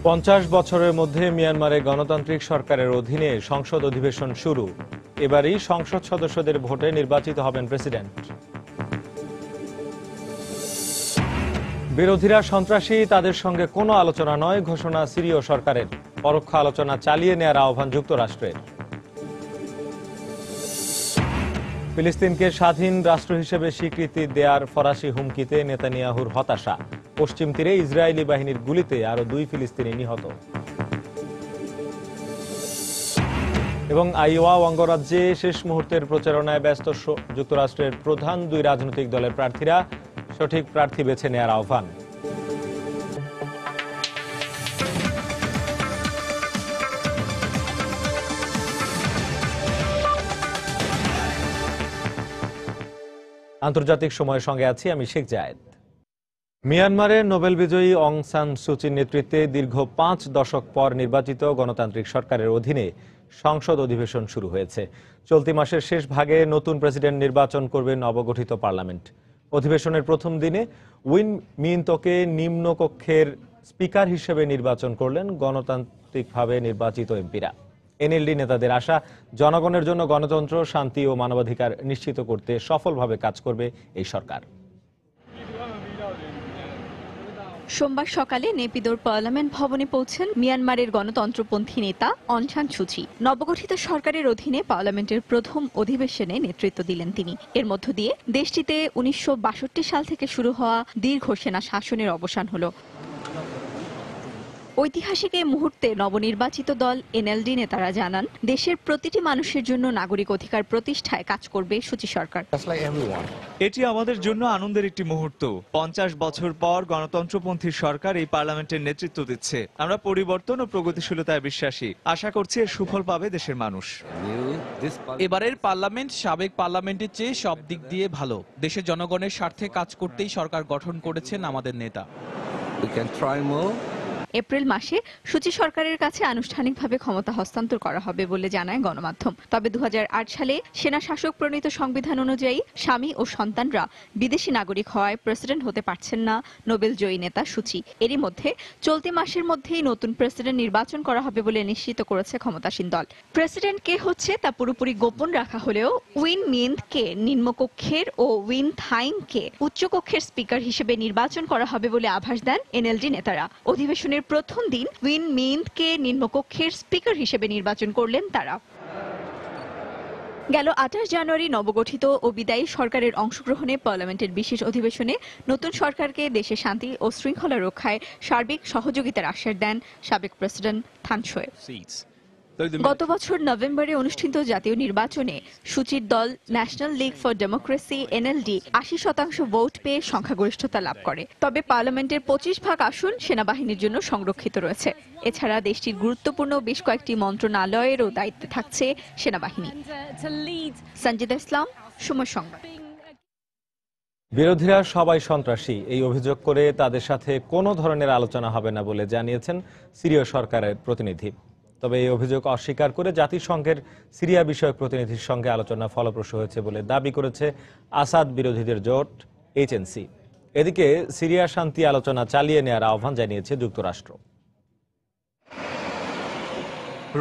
50 বছরের মধ্যে মিয়ানমারে গণতান্ত্রিক সরকারের অধীনে সংসদ অধিবেশন শুরু। এবারই সংসদ সদস্যদের ভোটে নির্বাচিত হবেন প্রেসিডেন্ট। বিরোধীরা সন্ত্রাসী, তাদের সঙ্গে কোনো আলোচনা নয় ঘোষণা সিরীয় সরকারের। পরোক্ষ আলোচনা চালিয়ে নেওয়ার আহ্বান যুক্তরাষ্ট্রের। ফিলিস্তিনকে স্বাধীন রাষ্ট্র হিসেবে স্বীকৃতি দেয়ার ফরাসি হুমকিতে নেতানিয়াহুর হতাশা। পশ্চিম তীরে ইসরায়েলি বাহিনীর গুলিতে আরো 2 ফিলিস্তিনি নিহত। এবং আইওয়া অঙ্গরাজ্যে শেষ মুহূর্তের প্রচারণায় ব্যস্ত যুক্তরাষ্ট্রের প্রধান 2 রাজনৈতিক দলের প্রার্থীরা। সঠিক প্রার্থী বেছে নেওয়ার আহ্বান। আন্তর্জাতিক সময়ের সঙ্গে আছি আমি শেখ জায়েদ। মিয়ানমারে নোবেল বিজয়ী অং সান সুচির নেতৃত্বে দীর্ঘ 5 দশক পর নির্বাচিত গণতান্ত্রিক সরকারের অধীনে সংসদ অধিবেশন শুরু হয়েছে। চলতি মাসের শেষ ভাগে নতুন প্রেসিডেন্ট নির্বাচন করবে নবগঠিত পার্লামেন্ট। অধিবেশনের প্রথম দিনে উইন মিন্তকে নিম্নকক্ষের স্পিকার হিসেবে নির্বাচন করলেন গণতান্ত্রিকভাবে নির্বাচিত এমপিরা। এনএলডি নেতাদের আশা, জনগণের জন্য গণতন্ত্র, শান্তি ও মানবাধিকার নিশ্চিত করতে সফলভাবে কাজ করবে এই সরকার। সোমবার সকালে নেপিদোর পার্লামেন্ট ভবনে পৌঁছেন মিয়ানমারের গণতন্ত্রপন্থী নেতা অং সান সুচি। নবগঠিত সরকারের অধীনে পার্লামেন্টের প্রথম অধিবেশনে নেতৃত্ব দিলেন তিনি। এর মধ্য দিয়ে দেশটিতে 1962 সাল থেকে শুরু হওয়া দীর্ঘ সেনা শাসনের অবসান হলো। ঐতিহাসিক এই মুহূর্তে নবনির্বাচিত দল এনএলডি নেতারা জানান, দেশের প্রতিটি মানুষের জন্য নাগরিক অধিকার প্রতিষ্ঠায় কাজ করবে সুচি সরকার। এটি আমাদের জন্য আনন্দের একটি মুহূর্ত। 50 বছর পর গণতন্ত্রপন্থী সরকার এই পার্লামেন্টের নেতৃত্ব দিচ্ছে। আমরা পরিবর্তন ও প্রগতিশীলতায় বিশ্বাসী। আশা করছি এর সুফল পাবে দেশের মানুষ। এবারের পার্লামেন্ট সাবেক পার্লামেন্টের চেয়ে সব দিক দিয়ে ভালো। দেশের জনগণের স্বার্থে কাজ করতেই সরকার গঠন করেছেন আমাদের নেতা। এপ্রিল মাসে সুচি সরকারের কাছে আনুষ্ঠানিকভাবে ক্ষমতা হস্তান্তর করা হবে বলে জানায় গণমাধ্যম। তবে 2008 সালে সেনা শাসক প্রণীত সংবিধান অনুযায়ী স্বামী ও সন্তানরা বিদেশি নাগরিক হওয়ায় প্রেসিডেন্ট হতে পারছেন না নোবেল জয়ী নেতা সুচি। এরই মধ্যে চলতি মাসের মধ্যেই নতুন প্রেসিডেন্ট নির্বাচন করা হবে বলে নিশ্চিত করেছে ক্ষমতাসীন দল। প্রেসিডেন্ট কে হচ্ছে তা পুরোপুরি গোপন রাখা হলেও উইন মিন্থকে নিম্নকক্ষের ও উইন থাইংকে উচ্চকক্ষের স্পিকার হিসেবে নির্বাচন করা হবে বলে আভাস দেন এনএলডি নেতারা। অধিবেশনের প্রথম দিন উইন মিন্থকে নিম্নকক্ষের স্পিকার হিসেবে নির্বাচন করলেন তারা। গেল 28 জানুয়ারি নবগঠিত ও বিদায়ী সরকারের অংশগ্রহণে পার্লামেন্টের বিশেষ অধিবেশনে নতুন সরকারকে দেশে শান্তি ও শৃঙ্খলা রক্ষায় সার্বিক সহযোগিতার আশ্বাস দেন সাবেক প্রেসিডেন্ট থান সোয়ে। গত বছর নভেম্বরে অনুষ্ঠিত জাতীয় নির্বাচনে সুচির দল national League for democracy NLD 80% vote পেয়ে সংখ্যাগরিষ্ঠতা লাভ করে। তবে পার্লামেন্টের 25 ভাগ আসন সেনাবাহিনীর জন্য সংরক্ষিত রয়েছে। এছাড়া দেশটির গুরুত্বপূর্ণ বেশ কয়েকটি মন্ত্রণালয়েরও দায়িত্বে থাকছে সেনাবাহিনী। সঞ্জিদা ইসলাম, সময় সংবাদ। বিরোধীরা সবাই সন্ত্রাসী এই অভিযোগ করে তাদের সাথে কোনো ধরনের আলোচনা হবে না বলে জানিয়েছেন সিরীয় সরকারের প্রতিনিধি। তবে এই অভিযোগ অস্বীকার করে জাতিসংঘের সিরিয়া বিষয়ক প্রতিনিধির সঙ্গে আলোচনা ফলপ্রসূ হয়েছে বলে দাবি করেছে আসাদ বিরোধীদের জোট এইচএনসি। এদিকে সিরিয়া শান্তি আলোচনা চালিয়ে নেওয়ার আহ্বান জানিয়েছে যুক্তরাষ্ট্র।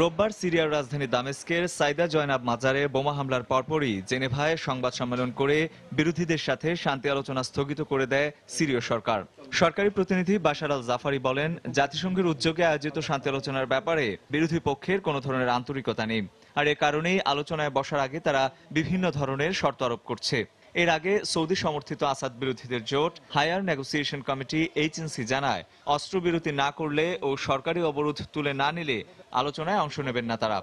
রোববার সিরিয়ার রাজধানী দামেস্কের সাইদা জয়নাব মাজারে বোমা হামলার পরপরই জেনেভায় সংবাদ সম্মেলন করে বিরোধীদের সাথে শান্তি আলোচনা স্থগিত করে দেয় সিরীয় সরকার। সরকারি প্রতিনিধি বাশার আল জাফারি বলেন, জাতিসংঘের উদ্যোগে আয়োজিত শান্তি আলোচনার ব্যাপারে বিরোধী পক্ষের কোনো ধরনের আন্তরিকতা নেই। আর এ কারণেই আলোচনায় বসার আগে তারা বিভিন্ন ধরনের শর্ত আরোপ করছে। এর আগে সৌদি সমর্থিত আসাদ বিরোধীদের জোট হায়ার নেগোসিয়েশন কমিটি এইচএনসি জানায়, অস্ত্রবিরতি না করলে ও সরকারি অবরোধ তুলে না নিলে আলোচনায় অংশ নেবেন না তারা।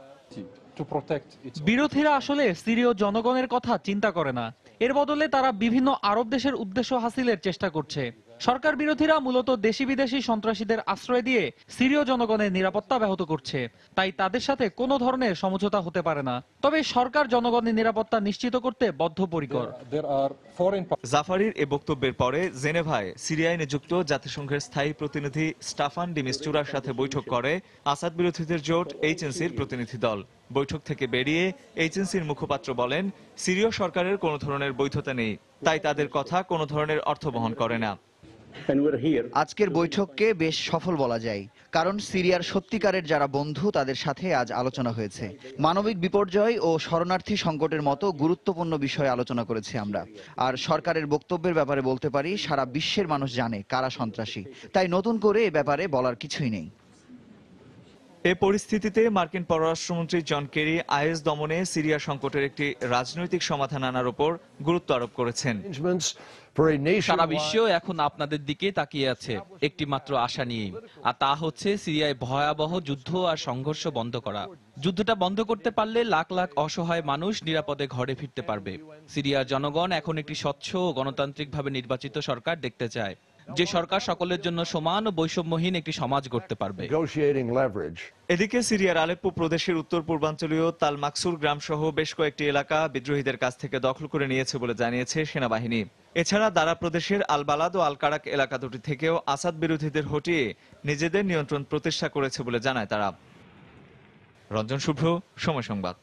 বিরোধীরা আসলে সিরীয় জনগণের কথা চিন্তা করে না। এর বদলে তারা বিভিন্ন আরব দেশের উদ্দেশ্য হাসিলের চেষ্টা করছে। সরকার বিরোধীরা মূলত দেশি বিদেশি সন্ত্রাসীদের আশ্রয় দিয়ে সিরীয় জনগণের নিরাপত্তা ব্যাহত করছে। তাই তাদের সাথে কোনো ধরনের সমঝোতা হতে পারে না। তবে সরকার জনগণের নিরাপত্তা নিশ্চিত করতে বদ্ধপরিকর। জাফারির এ বক্তব্যের পরে জেনেভায় সিরিয়ায় নিযুক্ত জাতিসংঘের স্থায়ী প্রতিনিধি স্টাফান ডি মিস্তুরার সাথে বৈঠক করে আসাদ বিরোধীদের জোট এইচএনসির প্রতিনিধি দল। বৈঠক থেকে বেরিয়ে এইচএনসির মুখপাত্র বলেন, সিরীয় সরকারের কোনো ধরনের বৈধতা নেই, তাই তাদের কথা কোনো ধরনের অর্থ বহন করে না। আজকের বৈঠককে বেশ সফল বলা যায়, কারণ সিরিয়ার সত্যিকারের যারা বন্ধু তাদের সাথে আজ আলোচনা হয়েছে। মানবিক বিপর্যয় ও শরণার্থী সংকটের মতো গুরুত্বপূর্ণ বিষয়ে আলোচনা করেছি আমরা। আর সরকারের বক্তব্যের ব্যাপারে বলতে পারি, সারা বিশ্বের মানুষ জানে কারা সন্ত্রাসী, তাই নতুন করে এ ব্যাপারে বলার কিছুই নেই। এ পরিস্থিতিতে মার্কিন পররাষ্ট্রমন্ত্রী জন কেরি আইএস দমনে সিরিয়া সংকটের একটি রাজনৈতিক সমাধান আনার উপর গুরুত্ব আরোপ করেছেন। সারা বিশ্ব এখন আপনাদের দিকে তাকিয়ে আছে একটি মাত্র আশা নিয়েই, আর তা হচ্ছে সিরিয়ায় ভয়াবহ যুদ্ধ আর সংঘর্ষ বন্ধ করা। যুদ্ধটা বন্ধ করতে পারলে লাখ লাখ অসহায় মানুষ নিরাপদে ঘরে ফিরতে পারবে। সিরিয়ার জনগণ এখন একটি স্বচ্ছ ও গণতান্ত্রিকভাবে নির্বাচিত সরকার দেখতে চায়, যে সরকার সকলের জন্য সমান ও বৈষম্যহীন একটি সমাজ গড়তে পারবে। এদিকে সিরিয়ার আলেপ্পো প্রদেশের উত্তর পূর্বাঞ্চলীয় তাল মাকসুর গ্রাম সহ বেশ কয়েকটি এলাকা বিদ্রোহীদের কাছ থেকে দখল করে নিয়েছে বলে জানিয়েছে সেনাবাহিনী। এছাড়া দারা প্রদেশের আল বালাদ ও আল কারাক এলাকা দুটি থেকেও আসাদ বিরোধীদের হটিয়ে নিজেদের নিয়ন্ত্রণ প্রতিষ্ঠা করেছে বলে জানায় তারা। রঞ্জন শুভ্র, সময় সংবাদ।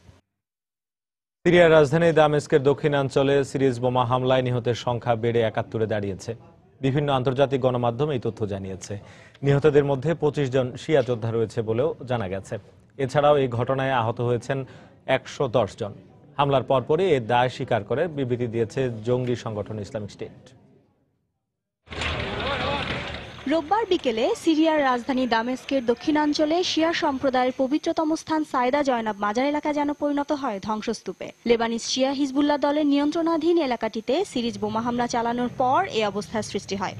সিরিয়ার রাজধানী দামেস্কের দক্ষিণাঞ্চলে সিরিজ বোমা হামলায় নিহতের সংখ্যা বেড়ে ৭১-এ দাঁড়িয়েছে। বিভিন্ন আন্তর্জাতিক গণমাধ্যম এই তথ্য জানিয়েছে। নিহতদের মধ্যে ২৫ জন শিয়া যোদ্ধা রয়েছে বলেও জানা গেছে। এছাড়াও এই ঘটনায় আহত হয়েছেন ১১০ জন। হামলার পরপরই এর দায় স্বীকার করে বিবৃতি দিয়েছে জঙ্গি সংগঠন ইসলামিক স্টেট। রোববার বিকেলে সিরিয়ার রাজধানী দামেস্কের দক্ষিণাঞ্চলে শিয়া সম্প্রদায়ের পবিত্রতম স্থান সাইদা জয়নাব মাজার এলাকা যেন পরিণত হয় ধ্বংসস্তূপে। লেবানিজ শিয়া হিজবুল্লাহ দলের নিয়ন্ত্রণাধীন এলাকাটিতে সিরিজ বোমা হামলা চালানোর পর এই অবস্থার সৃষ্টি হয়।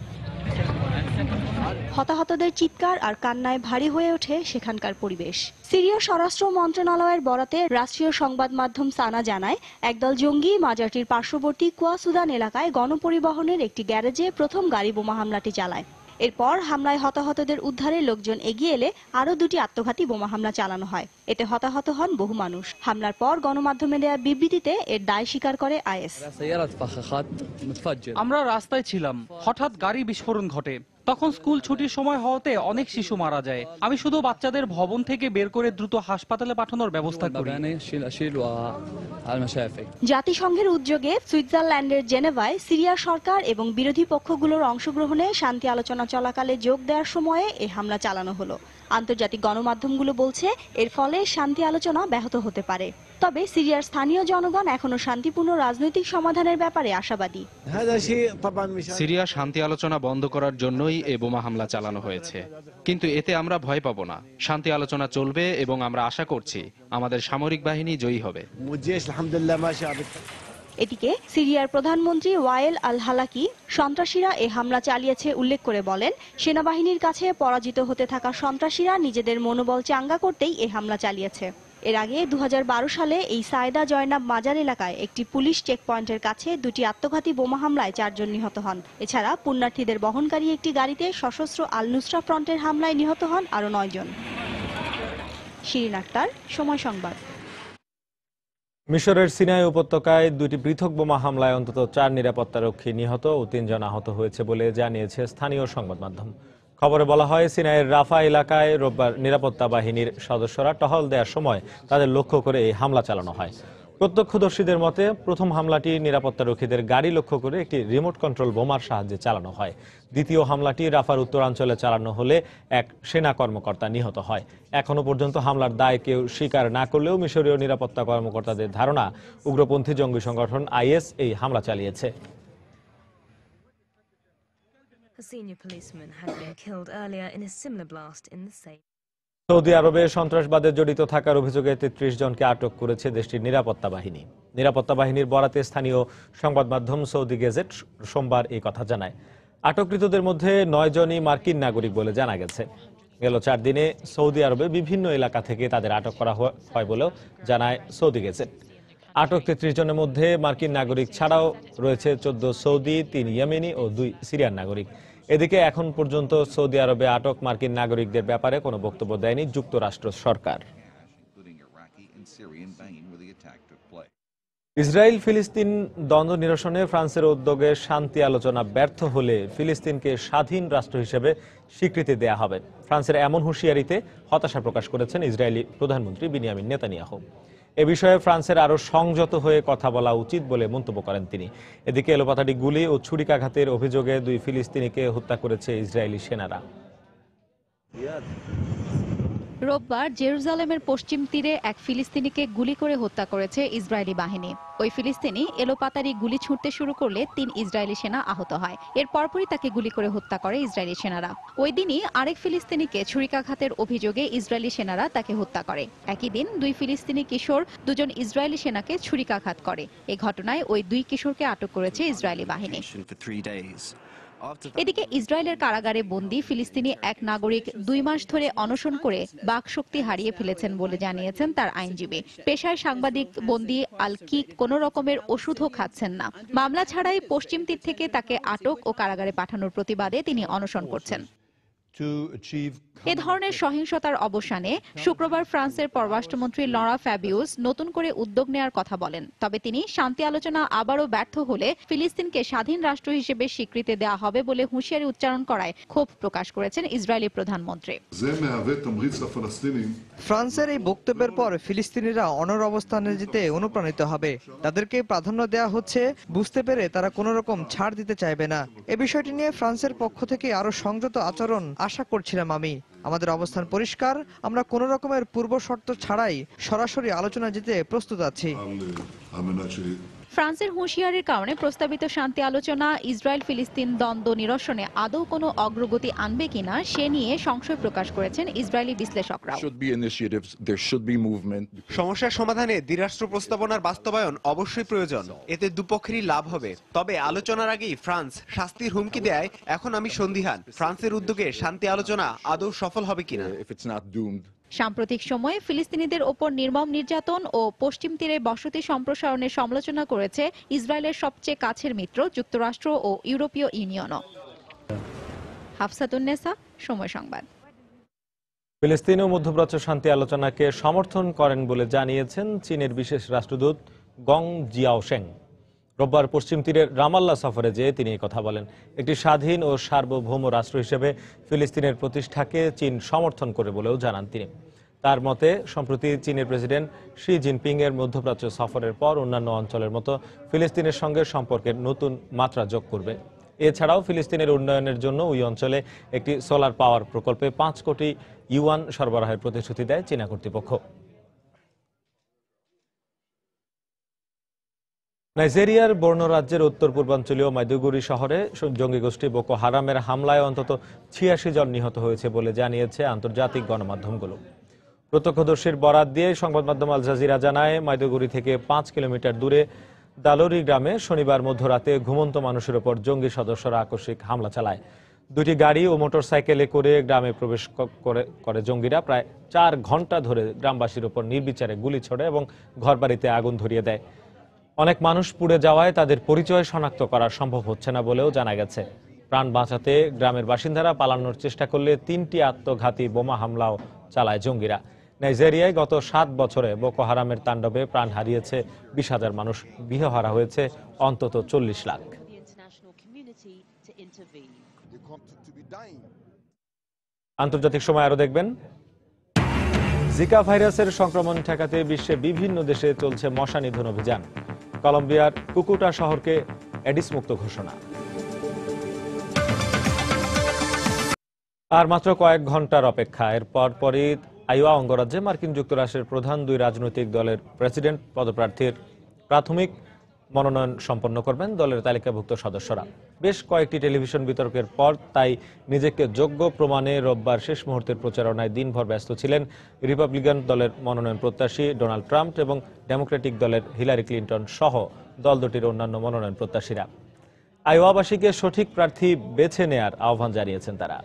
হতাহতদের চিৎকার আর কান্নায় ভারী হয়ে ওঠে সেখানকার পরিবেশ। সিরিয়ার স্বরাষ্ট্র মন্ত্রণালয়ের বরাতে রাষ্ট্রীয় সংবাদ মাধ্যম সানা জানায়, একদল জঙ্গি মাজারটির পার্শ্ববর্তী কুয়াসুদান এলাকায় গণপরিবহনের একটি গ্যারেজে প্রথম গাড়ি বোমা হামলাটি চালায়। এরপর হামলায় হতাহতদের উদ্ধারে লোকজন এগিয়ে এলে আরও দুটি আত্মঘাতী বোমা হামলা চালানো হয়। এতে হতাহত হন বহু মানুষ। হামলার পর গণমাধ্যমে দেয়া বিবৃতিতে এর দায় স্বীকার করে আইএস। আমরা রাস্তায় ছিলাম, হঠাৎ গাড়ি বিস্ফোরণ ঘটে। তখন স্কুল ছুটির সময় হওয়াতে অনেক শিশু মারা যায়। আমি শুধু বাচ্চাদের ভবন থেকে বের করে দ্রুত হাসপাতালে পাঠানোর ব্যবস্থা করি। জাতিসংঘের উদ্যোগে সুইজারল্যান্ডের জেনেভায় সিরিয়া সরকার এবং বিরোধী পক্ষগুলোর অংশগ্রহণে শান্তি আলোচনা চলাকালে যোগ দেওয়ার সময়ে এই হামলা চালানো হলো। আন্তর্জাতিক গণমাধ্যমগুলো বলছে এর ফলে শান্তি আলোচনা ব্যাহত হতে পারে। তবে সিরিয়ার স্থানীয় জনগণ এখনো শান্তিপূর্ণ রাজনৈতিক সমাধানের ব্যাপারে আশাবাদী। সিরিয়া শান্তি আলোচনা বন্ধ করার জন্যই এই বোমা হামলা চালানো হয়েছে, কিন্তু এতে আমরা ভয় পাবো না। শান্তি আলোচনা চলবে এবং আমরা আশা করছি আমাদের সামরিক বাহিনী জয়ী হবে। এদিকে সিরিয়ার প্রধানমন্ত্রী ওয়াইল আল হালাকি সন্ত্রাসীরা এই হামলা চালিয়েছে উল্লেখ করে বলেন, সেনাবাহিনীর কাছে পরাজিত হতে থাকা সন্ত্রাসীরা নিজেদের মনোবল চাঙ্গা করতেই এই হামলা চালিয়েছে। এর আগে ২০১২ সালে এই সাইদা জয়নাব মাজার এলাকায় একটি পুলিশ চেকপয়েন্টের কাছে দুটি আত্মঘাতী বোমা হামলায় ৪ জন নিহত হন। এছাড়া পুণ্যার্থীদের বহনকারী একটি গাড়িতে সশস্ত্র আল নুসরা ফ্রন্টের হামলায় নিহত হন আরও ৯ জন। শিরিন আক্তার, সময় সংবাদ। মিশরের সিনাই উপত্যকায় দুটি পৃথক বোমা হামলায় অন্তত ৪ নিরাপত্তারক্ষী নিহত ও ৩ জন আহত হয়েছে বলে জানিয়েছে স্থানীয় সংবাদ মাধ্যম। খবরে বলা হয়, সিনাইয়ের রাফা এলাকায় রোববার নিরাপত্তা বাহিনীর সদস্যরা টহল দেওয়ার সময় তাদের লক্ষ্য করে এই হামলা চালানো হয়। প্রত্যক্ষদর্শীদের মতে প্রথম হামলাটি নিরাপত্তারক্ষীদের গাড়ি লক্ষ্য করে একটি রিমোট কন্ট্রোল বোমার সাহায্যে চালানো হয়। দ্বিতীয় হামলাটি রাফার উত্তরাঞ্চলে চালানো হলে এক সেনা কর্মকর্তা নিহত হয়। এখনো পর্যন্ত হামলার দায় কেউ স্বীকার না করলেও মিশরীয় নিরাপত্তা কর্মকর্তাদের ধারণা উগ্রপন্থী জঙ্গি সংগঠন আইএস এই হামলা চালিয়েছে। সৌদি আরবে সন্ত্রাসবাদে জড়িত থাকার অভিযোগে ৩৩ জনকে আটক করেছে দেশটির নিরাপত্তা বাহিনী। নিরাপত্তা বাহিনীর বরাতে স্থানীয় সংবাদ মাধ্যম সৌদি গেজেট সোমবার এই কথা জানায়। আটককৃতদের মধ্যে ৯ জনই মার্কিন নাগরিক বলে জানা গেছে। গেল ৪ দিনে সৌদি আরবে বিভিন্ন এলাকা থেকে তাদের আটক করা হয় বলেও জানায় সৌদি গেজেট। আটক ৩৩ জনের মধ্যে মার্কিন নাগরিক ছাড়াও রয়েছে ১৪ সৌদি, ৩ ইয়েমেনি ও ২ সিরিয়ান নাগরিক। এদিকে এখন পর্যন্ত সৌদি আরবে আটক মার্কিন নাগরিকদের ব্যাপারে কোনো বক্তব্য দেয়নি যুক্তরাষ্ট্র সরকার। ইসরায়েল ফিলিস্তিন দ্বন্দ্ব নিরসনে ফ্রান্সের উদ্যোগে শান্তি আলোচনা ব্যর্থ হলে ফিলিস্তিনকে স্বাধীন রাষ্ট্র হিসেবে স্বীকৃতি দেয়া হবে। ফ্রান্সের এমন হুঁশিয়ারিতে হতাশা প্রকাশ করেছেন ইসরায়েলি প্রধানমন্ত্রী বিনিয়ামিন নেতানিয়াহু। এ বিষয়ে ফ্রান্সের আরো সংযত হয়ে কথা বলা উচিত বলে মন্তব্য করেন তিনি। এদিকে এলোপাতাড়ি গুলি ও ছুরিকাঘাতের অভিযোগে 2 ফিলিস্তিনিকে হত্যা করেছে ইসরায়েলি সেনারা। রোববার জেরুজালেমের পশ্চিম তীরে এক ফিলিস্তিনিকে গুলি করে হত্যা করেছে ইসরায়েলি বাহিনী। ওই ফিলিস্তিনি এলোপাতাড়ি গুলি ছুঁড়তে শুরু করলে 3 ইসরায়েলি সেনা আহত হয়। এর পরপরই তাকে গুলি করে হত্যা করে ইসরায়েলি সেনারা। ওই দিনই আরেক ফিলিস্তিনিকে ছুরিকাঘাতের অভিযোগে ইসরায়েলি সেনারা তাকে হত্যা করে। একই দিন 2 ফিলিস্তিনি কিশোর 2জন ইসরায়েলি সেনাকে ছুরিকাঘাত করে। এই ঘটনায় ওই 2 কিশোরকে আটক করেছে ইসরায়েলি বাহিনী। এদিকে ইসরায়েলের কারাগারে বন্দী ফিলিস্তিনি এক নাগরিক 2 মাস ধরে অনশন করে বাকশক্তি হারিয়ে ফেলেছেন বলে জানিয়েছেন তার আইনজীবী। পেশায় সাংবাদিক বন্দী আল কিক কোনো রকমের ওষুধও খাচ্ছেন না। মামলা ছাড়াই পশ্চিম তীর থেকে তাকে আটক ও কারাগারে পাঠানোর প্রতিবাদে তিনি অনশন করছেন। এ ধরনের সহিংসতার অবসানে শুক্রবার ফ্রান্সের পররাষ্ট্রমন্ত্রী লরা ফ্যাবিউস নতুন করে উদ্যোগ নেওয়ার কথা বলেন। তবে তিনি শান্তি আলোচনা আবারও ব্যর্থ হলে ফিলিস্তিনকে স্বাধীন রাষ্ট্র হিসেবে স্বীকৃতি দেওয়া হবে বলে হুঁশিয়ারি উচ্চারণ করায় ক্ষোভ প্রকাশ করেছেন ইসরায়েলি প্রধানমন্ত্রী। ফ্রান্সের এই বক্তব্যের পর ফিলিস্তিনিরা অনড় অবস্থানে যেতে অনুপ্রাণিত হবে। তাদেরকে প্রাধান্য দেওয়া হচ্ছে বুঝতে পেরে তারা কোনো রকম ছাড় দিতে চাইবে না। এ বিষয়টি নিয়ে ফ্রান্সের পক্ষ থেকে আরো সংযত আচরণ আশা করছিলাম আমি। আমাদের অবস্থান পরিষ্কার, আমরা কোনো রকমের পূর্ব শর্ত ছাড়াই সরাসরি আলোচনা যেতে প্রস্তুত আছি। ফ্রান্সের হুঁশিয়ারির কারণে প্রস্তাবিত শান্তি আলোচনা ইসরায়েল ফিলিস্তিন দ্বন্দ্ব নিরসনে আদৌ কোনো অগ্রগতি আনবে কিনা সে নিয়ে সংশয় প্রকাশ করেছেন ইসরায়েলি বিশ্লেষকরা। সমস্যার সমাধানে দ্বিরাষ্ট্র প্রস্তাবনার বাস্তবায়ন অবশ্যই প্রয়োজন। এতে দুপক্ষেরই লাভ হবে। তবে আলোচনার আগেই ফ্রান্স শাস্তির হুমকি দেয়, এখন আমি সন্দিহান ফ্রান্সের উদ্যোগে শান্তি আলোচনা আদৌ সফল হবে কিনা। সাম্প্রতিক সময়ে ফিলিস্তিনিদের ওপর নির্মম নির্যাতন ও পশ্চিম তীরে বসতি সম্প্রসারণের সমালোচনা করেছে ইসরায়েলের সবচেয়ে কাছের মিত্র যুক্তরাষ্ট্র ও ইউরোপীয় ইউনিয়নও। হাফসাতুন্নেসা, সময় সংবাদ। ফিলিস্তিন ও মধ্যপ্রাচ্য শান্তি আলোচনাকে সমর্থন করেন বলে জানিয়েছেন চীনের বিশেষ রাষ্ট্রদূত গং জিয়াওশেং। রোববার পশ্চিম তীরের রামাল্লা সফরে যেয়ে তিনি এই কথা বলেন। একটি স্বাধীন ও সার্বভৌম রাষ্ট্র হিসেবে ফিলিস্তিনের প্রতিষ্ঠাকে চীন সমর্থন করে বলেও জানান তিনি। তার মতে সম্প্রতি চীনের প্রেসিডেন্ট শি জিনপিং এর মধ্যপ্রাচ্য সফরের পর অন্যান্য অঞ্চলের মতো ফিলিস্তিনের সঙ্গে সম্পর্কের নতুন মাত্রা যোগ করবে। এছাড়াও ফিলিস্তিনের উন্নয়নের জন্য ওই অঞ্চলে একটি সোলার পাওয়ার প্রকল্পে 5 কোটি ইউয়ান সরবরাহের প্রতিশ্রুতি দেয় চীনা কর্তৃপক্ষ। নাইজেরিয়ার বর্নো রাজ্যের উত্তর পূর্বাঞ্চলীয় মাইদুগুরি শহরে জঙ্গি গোষ্ঠী বোকো হারামের হামলায় অন্তত 86 জন নিহত হয়েছে বলে জানিয়েছে আন্তর্জাতিক গণমাধ্যমগুলো। প্রত্যক্ষদর্শীর বরাত দিয়ে সংবাদ মাধ্যম আল জাজিরা জানায়, মাইদুগুরি থেকে 5 কিলোমিটার দূরে দালোরি গ্রামে শনিবার মধ্যরাতে ঘুমন্ত মানুষের ওপর জঙ্গি সদস্যরা আকস্মিক হামলা চালায়। 2টি গাড়ি ও মোটরসাইকেলে করে গ্রামে প্রবেশ করে জঙ্গিরা প্রায় 4 ঘন্টা ধরে গ্রামবাসীর ওপর নির্বিচারে গুলি ছোড়ে এবং ঘরবাড়িতে আগুন ধরিয়ে দেয়। অনেক মানুষ পুড়ে যাওয়ায় তাদের পরিচয় শনাক্ত করা সম্ভব হচ্ছে না বলেও জানা গেছে। প্রাণ বাঁচাতে গ্রামের বাসিন্দারা পালানোর চেষ্টা করলে 3টি আত্মঘাতী বোমা হামলাও চালায় জঙ্গিরা। নাইজেরিয়ায় গত 7 বছরে বোকো হারামের তাণ্ডবে প্রাণ হারিয়েছে 20,000 মানুষ, গৃহহারা হয়েছে অন্তত 40 লাখ। আন্তর্জাতিক সময় আরো দেখবেন, জিকা ভাইরাসের সংক্রমণ ঠেকাতে বিশ্বে বিভিন্ন দেশে চলছে মশা নিধন অভিযান। কলম্বিয়ার কুকুটা শহরকে এডিস মুক্ত ঘোষণা। আর মাত্র কয়েক ঘন্টার অপেক্ষা, এর পরপরই আইওয়া অঙ্গরাজ্যে মার্কিন যুক্তরাষ্ট্রের প্রধান 2 রাজনৈতিক দলের প্রেসিডেন্ট পদপ্রার্থীর প্রাথমিক মনোনয়ন সম্পন্ন করবেন দলের তালিকাভুক্ত সদস্যরা। বেশ কয়েকটি টেলিভিশন বিতর্কের পর তাই নিজেকে যোগ্য প্রমাণে রোববার শেষ মুহূর্তের প্রচারণায় দিনভর ব্যস্ত ছিলেন রিপাবলিকান দলের মনোনয়ন প্রত্যাশী ডোনাল্ড ট্রাম্প এবং ডেমোক্রেটিক দলের হিলারি ক্লিন্টন সহ দল দুটির অন্যান্য মনোনয়ন প্রত্যাশীরা। আইওয়াবাসীকে সঠিক প্রার্থী বেছে নেয়ার আহ্বান জানিয়েছেন তারা।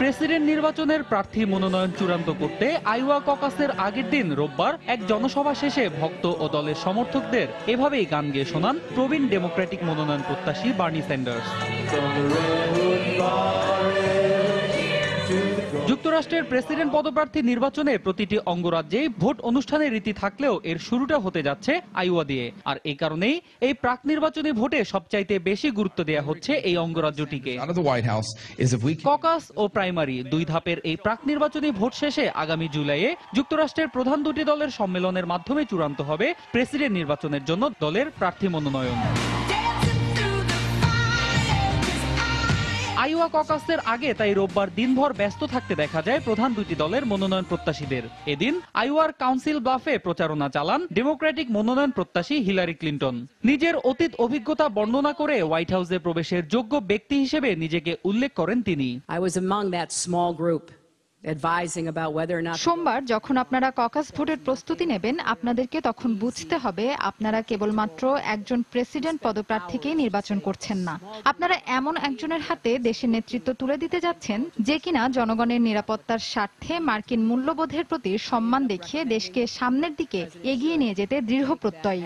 প্রেসিডেন্ট নির্বাচনের প্রার্থী মনোনয়ন চূড়ান্ত করতে আইওয়া ককাসের আগের দিন রোববার এক জনসভা শেষে ভক্ত ও দলের সমর্থকদের এভাবেই গান গেয়ে শোনান প্রবীণ ডেমোক্রেটিক মনোনয়ন প্রত্যাশী বার্নি স্যান্ডার্স। যুক্তরাষ্ট্রের প্রেসিডেন্ট পদপ্রার্থী নির্বাচনে প্রতিটি অঙ্গরাজ্যেই ভোট অনুষ্ঠানের রীতি থাকলেও এর শুরুটা হতে যাচ্ছে আইওয়া দিয়ে। আর এই কারণেই এই প্রাক নির্বাচনী ভোটে সবচাইতে বেশি গুরুত্ব দেওয়া হচ্ছে এই অঙ্গরাজ্যটিকে। ককাস ও প্রাইমারি দুই ধাপের এই প্রাক নির্বাচনী ভোট শেষে আগামী জুলাইয়ে যুক্তরাষ্ট্রের প্রধান দুটি দলের সম্মেলনের মাধ্যমে চূড়ান্ত হবে প্রেসিডেন্ট নির্বাচনের জন্য দলের প্রার্থী মনোনয়ন। আইওয়া ককাসের আগে তাই রোববার দিনভর ব্যস্ত থাকতে দেখা যায় প্রধান দুটি দলের মনোনয়ন প্রত্যাশীদের। এদিন আইওয়ার কাউন্সিল ব্লাফে প্রচারণা চালান ডেমোক্রেটিক মনোনয়ন প্রত্যাশী হিলারি ক্লিন্টন। নিজের অতীত অভিজ্ঞতা বর্ণনা করে হোয়াইট হাউসে প্রবেশের যোগ্য ব্যক্তি হিসেবে নিজেকে উল্লেখ করেন তিনি। সোমবার যখন আপনারা ককাস ভোটের প্রস্তুতি নেবেন, আপনাদেরকে তখন বুঝতে হবে আপনারা কেবলমাত্র একজন প্রেসিডেন্ট পদপ্রার্থীকেই নির্বাচন করছেন না, আপনারা এমন একজনের হাতে দেশের নেতৃত্ব তুলে দিতে যাচ্ছেন যে কিনা জনগণের নিরাপত্তার স্বার্থে মার্কিন মূল্যবোধের প্রতি সম্মান দেখিয়ে দেশকে সামনের দিকে এগিয়ে নিয়ে যেতে দৃঢ় প্রত্যয়ী।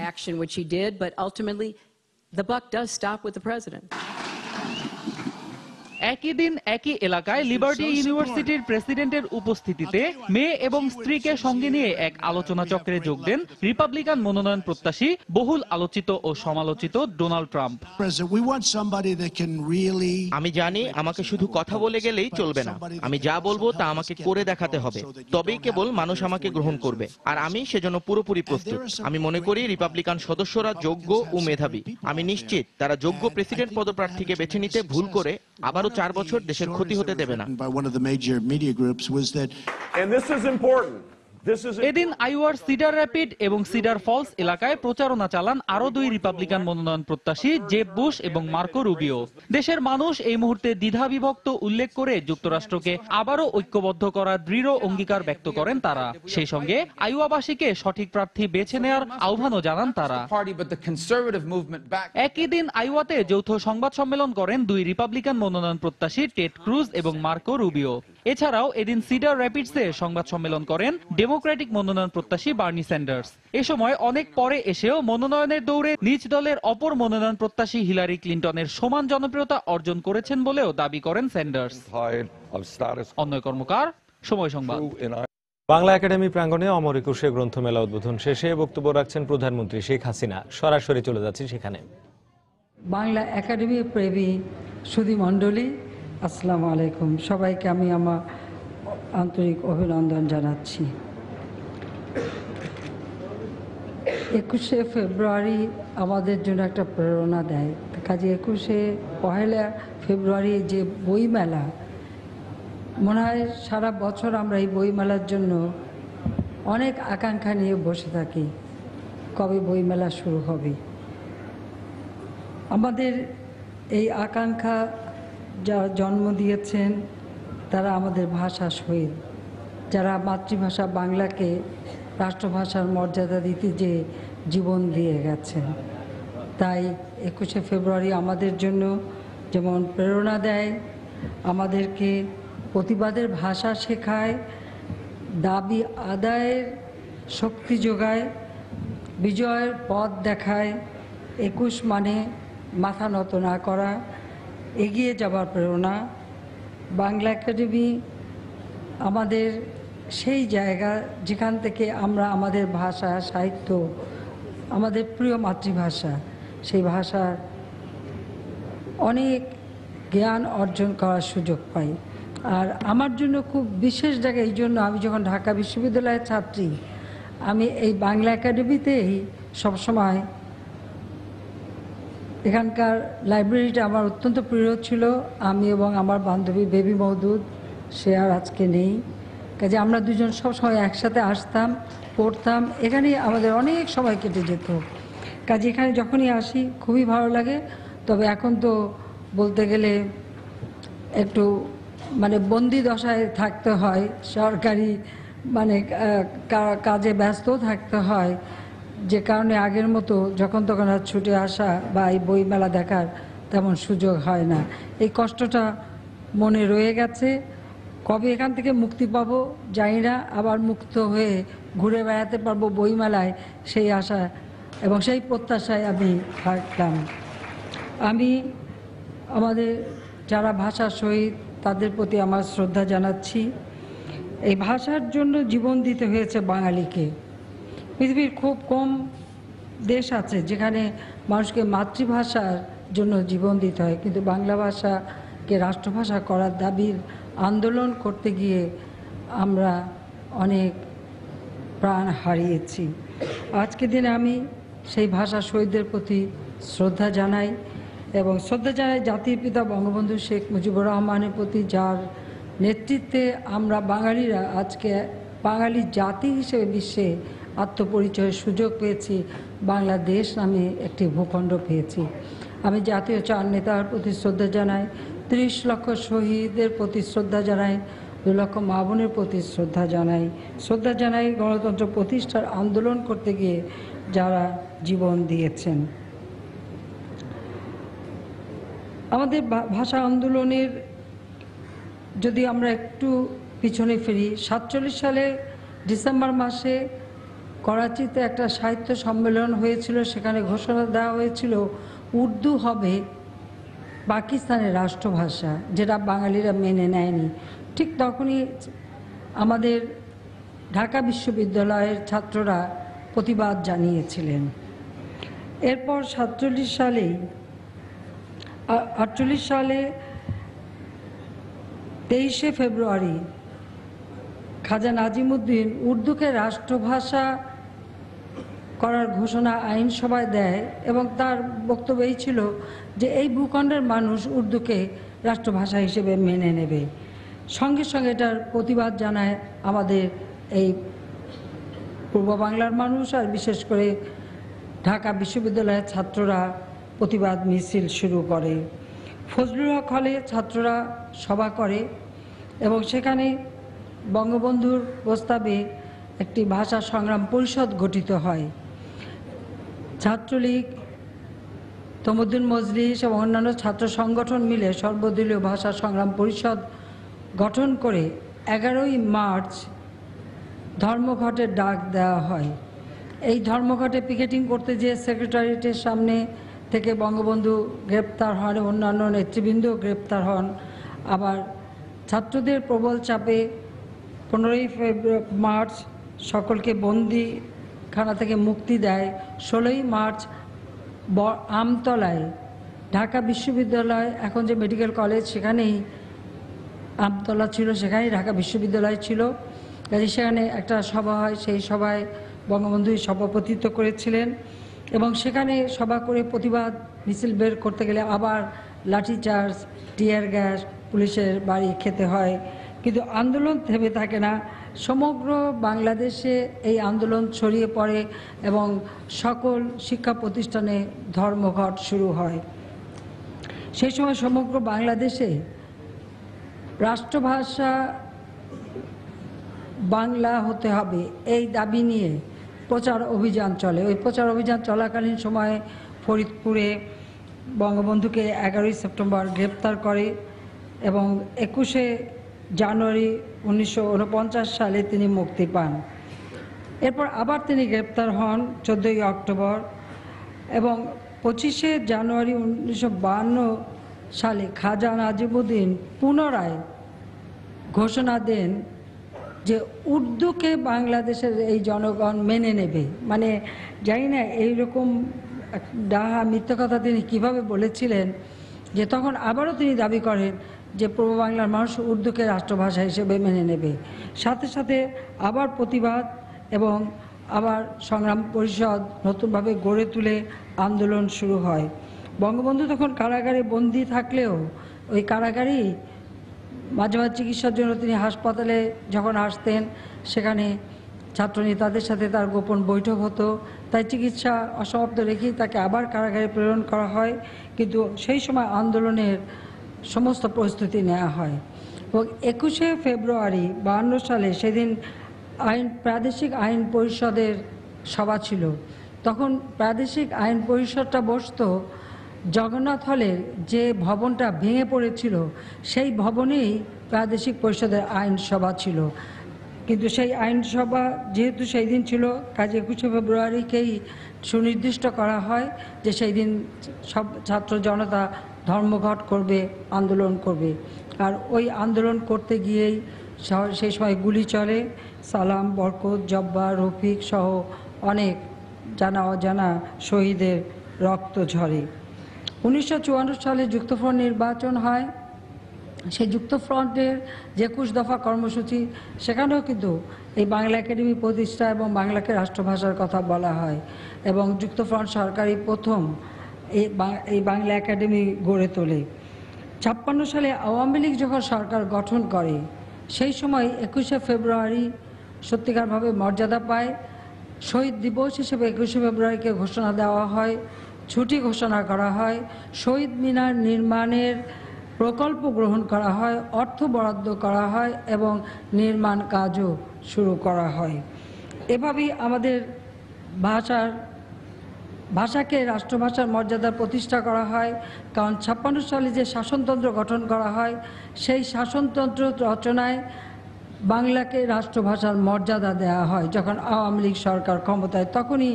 একই দিন একই এলাকায় লিবার্টি ইউনিভার্সিটির প্রেসিডেন্টের উপস্থিতিতে মেয়ে এবং স্ত্রীকে সঙ্গে নিয়ে এক আলোচনা চক্রে যোগ দেন রিপাবলিকান মনোনয়ন প্রত্যাশী বহুল আলোচিত ও সমালোচিত ডোনাল্ড ট্রাম্প। আমি জানি আমাকে শুধু কথা বলে গেলেই চলবে না, আমি যা বলবো তা আমাকে করে দেখাতে হবে, তবেই কেবল মানুষ আমাকে গ্রহণ করবে, আর আমি সেজন্য পুরোপুরি প্রস্তুত। আমি মনে করি রিপাবলিকান সদস্যরা যোগ্য ও মেধাবী। আমি নিশ্চিত তারা যোগ্য প্রেসিডেন্ট পদপ্রার্থীকে বেছে নিতে ভুল করে আবারও 4 বছর দেশের ক্ষতি হতে দেবে না। এদিন আইওয়ার সিডার র্যাপিড এবং সিডার ফলস এলাকায় প্রচারণা চালান আরো দুই রিপাবলিকান মনোনয়ন প্রত্যাশী জেব বুশ এবং মার্কো রুবিও। দেশের মানুষ এই মুহূর্তে দ্বিধাবিভক্ত উল্লেখ করে যুক্তরাষ্ট্রকে আবারও ঐক্যবদ্ধ করার দৃঢ় অঙ্গীকার ব্যক্ত করেন তারা। সেই সঙ্গে আইওয়াবাসীকে সঠিক প্রার্থী বেছে নেওয়ার আহ্বানও জানান তারা। একই দিন আইওয়াতে যৌথ সংবাদ সম্মেলন করেন দুই রিপাবলিকান মনোনয়ন প্রত্যাশী টেড ক্রুজ এবং মার্কো রুবিও। এছাড়াও এদিন সিডার র্যাপিডসে সংবাদ সম্মেলন করেন ডেমোক্রেটিক মনোনয়ন প্রত্যাশী বার্নি স্যান্ডার্স। এ সময় অনেক পরে এসেও মনোনয়নের দৌড়ে নিজ দলের অপর মনোনয়ন প্রত্যাশী হিলারি ক্লিন্টনের সমান জনপ্রিয়তা অর্জন করেছেন বলেও দাবি করেন স্যান্ডার্স। অন্যয় কর্মকার, সময় সংবাদ। বাংলা একাডেমি প্রাঙ্গণে অমর একুশে গ্রন্থমেলা উদ্বোধন শেষে বক্তব্য রাখছেন প্রধানমন্ত্রী শেখ হাসিনা। সরাসরি চলে যাচ্ছি সেখানে। বাংলা একাডেমি প্রেমী সুধী মণ্ডলী, আসসালামু আলাইকুম। সবাইকে আমি আমার আন্তরিক অভিনন্দন জানাচ্ছি। 21শে ফেব্রুয়ারি আমাদের জন্য একটা প্রেরণা দেয়। কাজে 21শে ফেব্রুয়ারি যে বইমেলা, মনে হয় সারা বছর আমরা এই বইমেলার জন্য অনেক আকাঙ্ক্ষা নিয়ে বসে থাকি, কবে বইমেলা শুরু হবে। আমাদের এই আকাঙ্ক্ষা যারা জন্ম দিয়েছেন তারা আমাদের ভাষা শহীদ, যারা মাতৃভাষা বাংলাকে রাষ্ট্রভাষার মর্যাদা দিতে যে জীবন দিয়ে গেছেন। তাই 21শে ফেব্রুয়ারি আমাদের জন্য যেমন প্রেরণা দেয়, আমাদেরকে প্রতিবাদের ভাষা শেখায়, দাবি আদায়ের শক্তি যোগায়, বিজয়ের পথ দেখায়। 21 মানে মাথা নত না করা, এগিয়ে যাবার প্রেরণা। বাংলা একাডেমি আমাদের সেই জায়গা যেখান থেকে আমরা আমাদের ভাষা, সাহিত্য, আমাদের প্রিয় মাতৃভাষা, সেই ভাষার অনেক জ্ঞান অর্জন করার সুযোগ পাই। আর আমার জন্য খুব বিশেষ জায়গা, এই জন্য আমি যখন ঢাকা বিশ্ববিদ্যালয়ের ছাত্রী, আমি এই বাংলা একাডেমিতেই সবসময়, এখানকার লাইব্রেরিটা আমার অত্যন্ত প্রিয় ছিল। আমি এবং আমার বান্ধবী বেবি মওদুদ, সে আর আজকে নেই, কাজে আমরা দুজন সবসময় একসাথে আসতাম, পড়তাম, এখানেই আমাদের অনেক সময় কেটে যেত। কাজে এখানে যখনই আসি খুবই ভালো লাগে। তবে এখন তো বলতে গেলে একটু মানে বন্দি দশায় থাকতে হয়, সরকারি মানে কাজে ব্যস্ত থাকতে হয়, যে কারণে আগের মতো যখন তখন আর ছুটে আসা বা এই বইমেলা দেখার তেমন সুযোগ হয় না। এই কষ্টটা মনে রয়ে গেছে। কবে এখান থেকে মুক্তি পাবো জানি না, আবার মুক্ত হয়ে ঘুরে বেড়াতে পারবো বইমেলায়, সেই আশা এবং সেই প্রত্যাশায় আমি থাকলাম। আমি আমাদের যারা ভাষা শহীদ তাদের প্রতি আমার শ্রদ্ধা জানাচ্ছি। এই ভাষার জন্য জীবন দিতে হয়েছে বাঙালিকে। পৃথিবীর খুব কম দেশ আছে যেখানে মানুষকে মাতৃভাষার জন্য জীবন দিতে হয়, কিন্তু বাংলা ভাষাকে রাষ্ট্রভাষা করার দাবির আন্দোলন করতে গিয়ে আমরা অনেক প্রাণ হারিয়েছি। আজকের দিনে আমি সেই ভাষা শহীদদের প্রতি শ্রদ্ধা জানাই এবং শ্রদ্ধা জানাই জাতির পিতা বঙ্গবন্ধু শেখ মুজিবুর রহমানের প্রতি, যার নেতৃত্বে আমরা বাঙালিরা আজকে বাঙালি জাতি হিসেবে বিশ্বে আত্মপরিচয়ের সুযোগ পেয়েছি, বাংলাদেশ নামে একটি ভূখণ্ড পেয়েছি। আমি জাতীয় চার নেতার প্রতি শ্রদ্ধা জানাই, ৩০ লক্ষ শহীদের প্রতি শ্রদ্ধা জানাই, 2 লক্ষ মা বোনের প্রতি শ্রদ্ধা জানাই গণতন্ত্র প্রতিষ্ঠার আন্দোলন করতে গিয়ে যারা জীবন দিয়েছেন। আমাদের ভাষা আন্দোলনের যদি আমরা একটু পিছনে ফিরি, 47 সালে ডিসেম্বর মাসে করাচিতে একটা সাহিত্য সম্মেলন হয়েছিল। সেখানে ঘোষণা দেওয়া হয়েছিল উর্দু হবে পাকিস্তানের রাষ্ট্রভাষা, যেটা বাঙালিরা মেনে নেয়নি। ঠিক তখনই আমাদের ঢাকা বিশ্ববিদ্যালয়ের ছাত্ররা প্রতিবাদ জানিয়েছিলেন। এরপর 48 সালে 23শে ফেব্রুয়ারি খাজা নাজিমুদ্দিন উর্দুকে রাষ্ট্রভাষা করার ঘোষণা আইনসভায় দেয় এবং তার বক্তব্য এই ছিল যে এই ভূখণ্ডের মানুষ উর্দুকে রাষ্ট্রভাষা হিসেবে মেনে নেবে। সঙ্গে সঙ্গে এটার প্রতিবাদ জানায় আমাদের এই পূর্ব বাংলার মানুষ, আর বিশেষ করে ঢাকা বিশ্ববিদ্যালয়ের ছাত্ররা প্রতিবাদ মিছিল শুরু করে। ফজলুল হক হলে ছাত্ররা সভা করে এবং সেখানে বঙ্গবন্ধুর প্রস্তাবে একটি ভাষা সংগ্রাম পরিষদ গঠিত হয়। ছাত্রলীগ, তমুদ্দুন মজলিস এবং অন্যান্য ছাত্র সংগঠন মিলে সর্বদলীয় ভাষা সংগ্রাম পরিষদ গঠন করে 11ই মার্চ ধর্মঘটের ডাক দেওয়া হয়। এই ধর্মঘটে পিকেটিং করতে যেয়ে সেক্রেটারিয়েটের সামনে থেকে বঙ্গবন্ধু গ্রেপ্তার হন, অন্যান্য নেতৃবৃন্দ গ্রেপ্তার হন। আবার ছাত্রদের প্রবল চাপে 15ই মার্চ সকলকে বন্দিখানা থেকে মুক্তি দেয়। 16ই মার্চ আমতলায় ঢাকা বিশ্ববিদ্যালয়, এখন যে মেডিকেল কলেজ সেখানেই আমতলা ছিল, সেখানেই ঢাকা বিশ্ববিদ্যালয় ছিল। কাজে সেখানে একটা সভা হয়, সেই সভায় বঙ্গবন্ধু সভাপতিত্ব করেছিলেন এবং সেখানে সভা করে প্রতিবাদ মিছিল বের করতে গেলে আবার লাঠিচার্জ, টিয়ার গ্যাস, পুলিশের বাড়ি খেতে হয়। কিন্তু আন্দোলন থেমে থাকে না। সমগ্র বাংলাদেশে এই আন্দোলন ছড়িয়ে পড়ে এবং সকল শিক্ষা প্রতিষ্ঠানে ধর্মঘট শুরু হয়। সেই সময় সমগ্র বাংলাদেশে রাষ্ট্রভাষা বাংলা হতে হবে এই দাবি নিয়ে প্রচার অভিযান চলে। ওই প্রচার অভিযান চলাকালীন সময়ে ফরিদপুরে বঙ্গবন্ধুকে 11ই সেপ্টেম্বর গ্রেপ্তার করে এবং 21শে জানুয়ারি 1949 সালে তিনি মুক্তি পান। এরপর আবার তিনি গ্রেপ্তার হন 14ই অক্টোবর এবং 25শে জানুয়ারি 1952 সালে খাজা নাজিমুদ্দিন পুনরায় ঘোষণা দেন যে উর্দুকে বাংলাদেশের এই জনগণ মেনে নেবে। মানে জানি না এইরকম ডাহা মিথ্যা কথা তিনি কিভাবে বলেছিলেন, যে তখন আবারও তিনি দাবি করেন যে পূর্ব বাংলার মানুষ উর্দুকে রাষ্ট্রভাষা হিসেবে মেনে নেবে। সাথে সাথে আবার প্রতিবাদ এবং আবার সংগ্রাম পরিষদ নতুনভাবে গড়ে তুলে আন্দোলন শুরু হয়। বঙ্গবন্ধু তখন কারাগারে বন্দী থাকলেও ওই কারাগারেই মাঝে মাঝে চিকিৎসার জন্য তিনি হাসপাতালে যখন আসতেন সেখানে ছাত্রনেতাদের সাথে তার গোপন বৈঠক হতো। তাই চিকিৎসা অসমাপ্ত রেখেই তাকে আবার কারাগারে প্রেরণ করা হয়, কিন্তু সেই সময় আন্দোলনের সমস্ত প্রস্তুতি নেওয়া হয়। এবং 21শে ফেব্রুয়ারি 52 সালে সেদিন প্রাদেশিক আইন পরিষদের সভা ছিল। তখন প্রাদেশিক আইন পরিষদটা বসতো জগন্নাথ হলের যে ভবনটা ভেঙে পড়েছিল সেই ভবনেই প্রাদেশিক পরিষদের আইনসভা ছিল। কিন্তু সেই আইনসভা যেহেতু সেই দিন ছিল, কাজে 21শে ফেব্রুয়ারিকেই সুনির্দিষ্ট করা হয় যে সেই দিন সব ছাত্র জনতা ধর্মঘট করবে, আন্দোলন করবে। আর ওই আন্দোলন করতে গিয়েই সেই সময় গুলি চলে, সালাম, বরকত, জব্বার, রফিক সহ অনেক জানা অজানা শহীদের রক্ত ঝরে। 1954 সালে যুক্তফ্রন্ট নির্বাচন হয়। সেই যুক্তফ্রন্টের যে 21 দফা কর্মসূচি, সেখানেও কিন্তু এই বাংলা একাডেমি প্রতিষ্ঠা এবং বাংলাকে রাষ্ট্রভাষার কথা বলা হয় এবং যুক্তফ্রন্ট সরকারই প্রথম এই বাংলা একাডেমি গড়ে তোলে। 56 সালে আওয়ামী লীগ যখন সরকার গঠন করে, সেই সময় 21শে ফেব্রুয়ারি সত্যিকারভাবে মর্যাদা পায়। শহীদ দিবস হিসেবে 21শে ফেব্রুয়ারিকে ঘোষণা দেওয়া হয়, ছুটি ঘোষণা করা হয়, শহীদ মিনার নির্মাণের প্রকল্প গ্রহণ করা হয়, অর্থ বরাদ্দ করা হয় এবং নির্মাণ কাজও শুরু করা হয়। এভাবেই আমাদের ভাষাকে রাষ্ট্রভাষার মর্যাদা প্রতিষ্ঠা করা হয়। কারণ 56 সালে যে শাসনতন্ত্র গঠন করা হয়, সেই শাসনতন্ত্র রচনায় বাংলাকে রাষ্ট্রভাষার মর্যাদা দেওয়া হয়। যখন আওয়ামী লীগ সরকার ক্ষমতায়, তখনই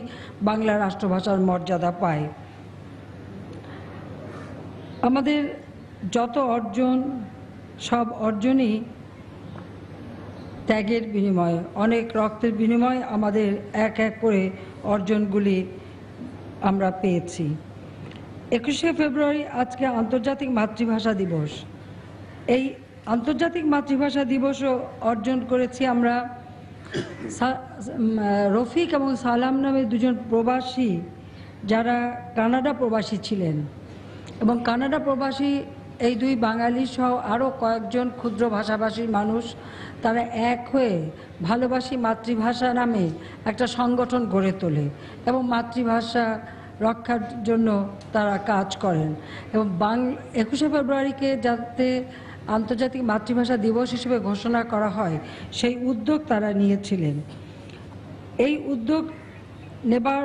বাংলা রাষ্ট্রভাষার মর্যাদা পায়। আমাদের যত অর্জন, সব অর্জনই ত্যাগের বিনিময়ে, অনেক রক্তের বিনিময়ে আমাদের এক এক করে অর্জনগুলি আমরা পেয়েছি। 21শে ফেব্রুয়ারি আজকে আন্তর্জাতিক মাতৃভাষা দিবস। এই আন্তর্জাতিক মাতৃভাষা দিবসও অর্জন করেছি আমরা। রফিক এবং সালাম নামে দুজন প্রবাসী, যারা কানাডা প্রবাসী ছিলেন, এবং কানাডা প্রবাসী এই দুই বাঙালি সহ আরও কয়েকজন ক্ষুদ্র ভাষাভাষীর মানুষ, তারা এক হয়ে ভালোবাসি মাতৃভাষা নামে একটা সংগঠন গড়ে তোলে এবং মাতৃভাষা রক্ষার জন্য তারা কাজ করেন। এবং 21শে ফেব্রুয়ারিকে যাতে আন্তর্জাতিক মাতৃভাষা দিবস হিসেবে ঘোষণা করা হয়, সেই উদ্যোগ তারা নিয়েছিলেন। এই উদ্যোগ নেবার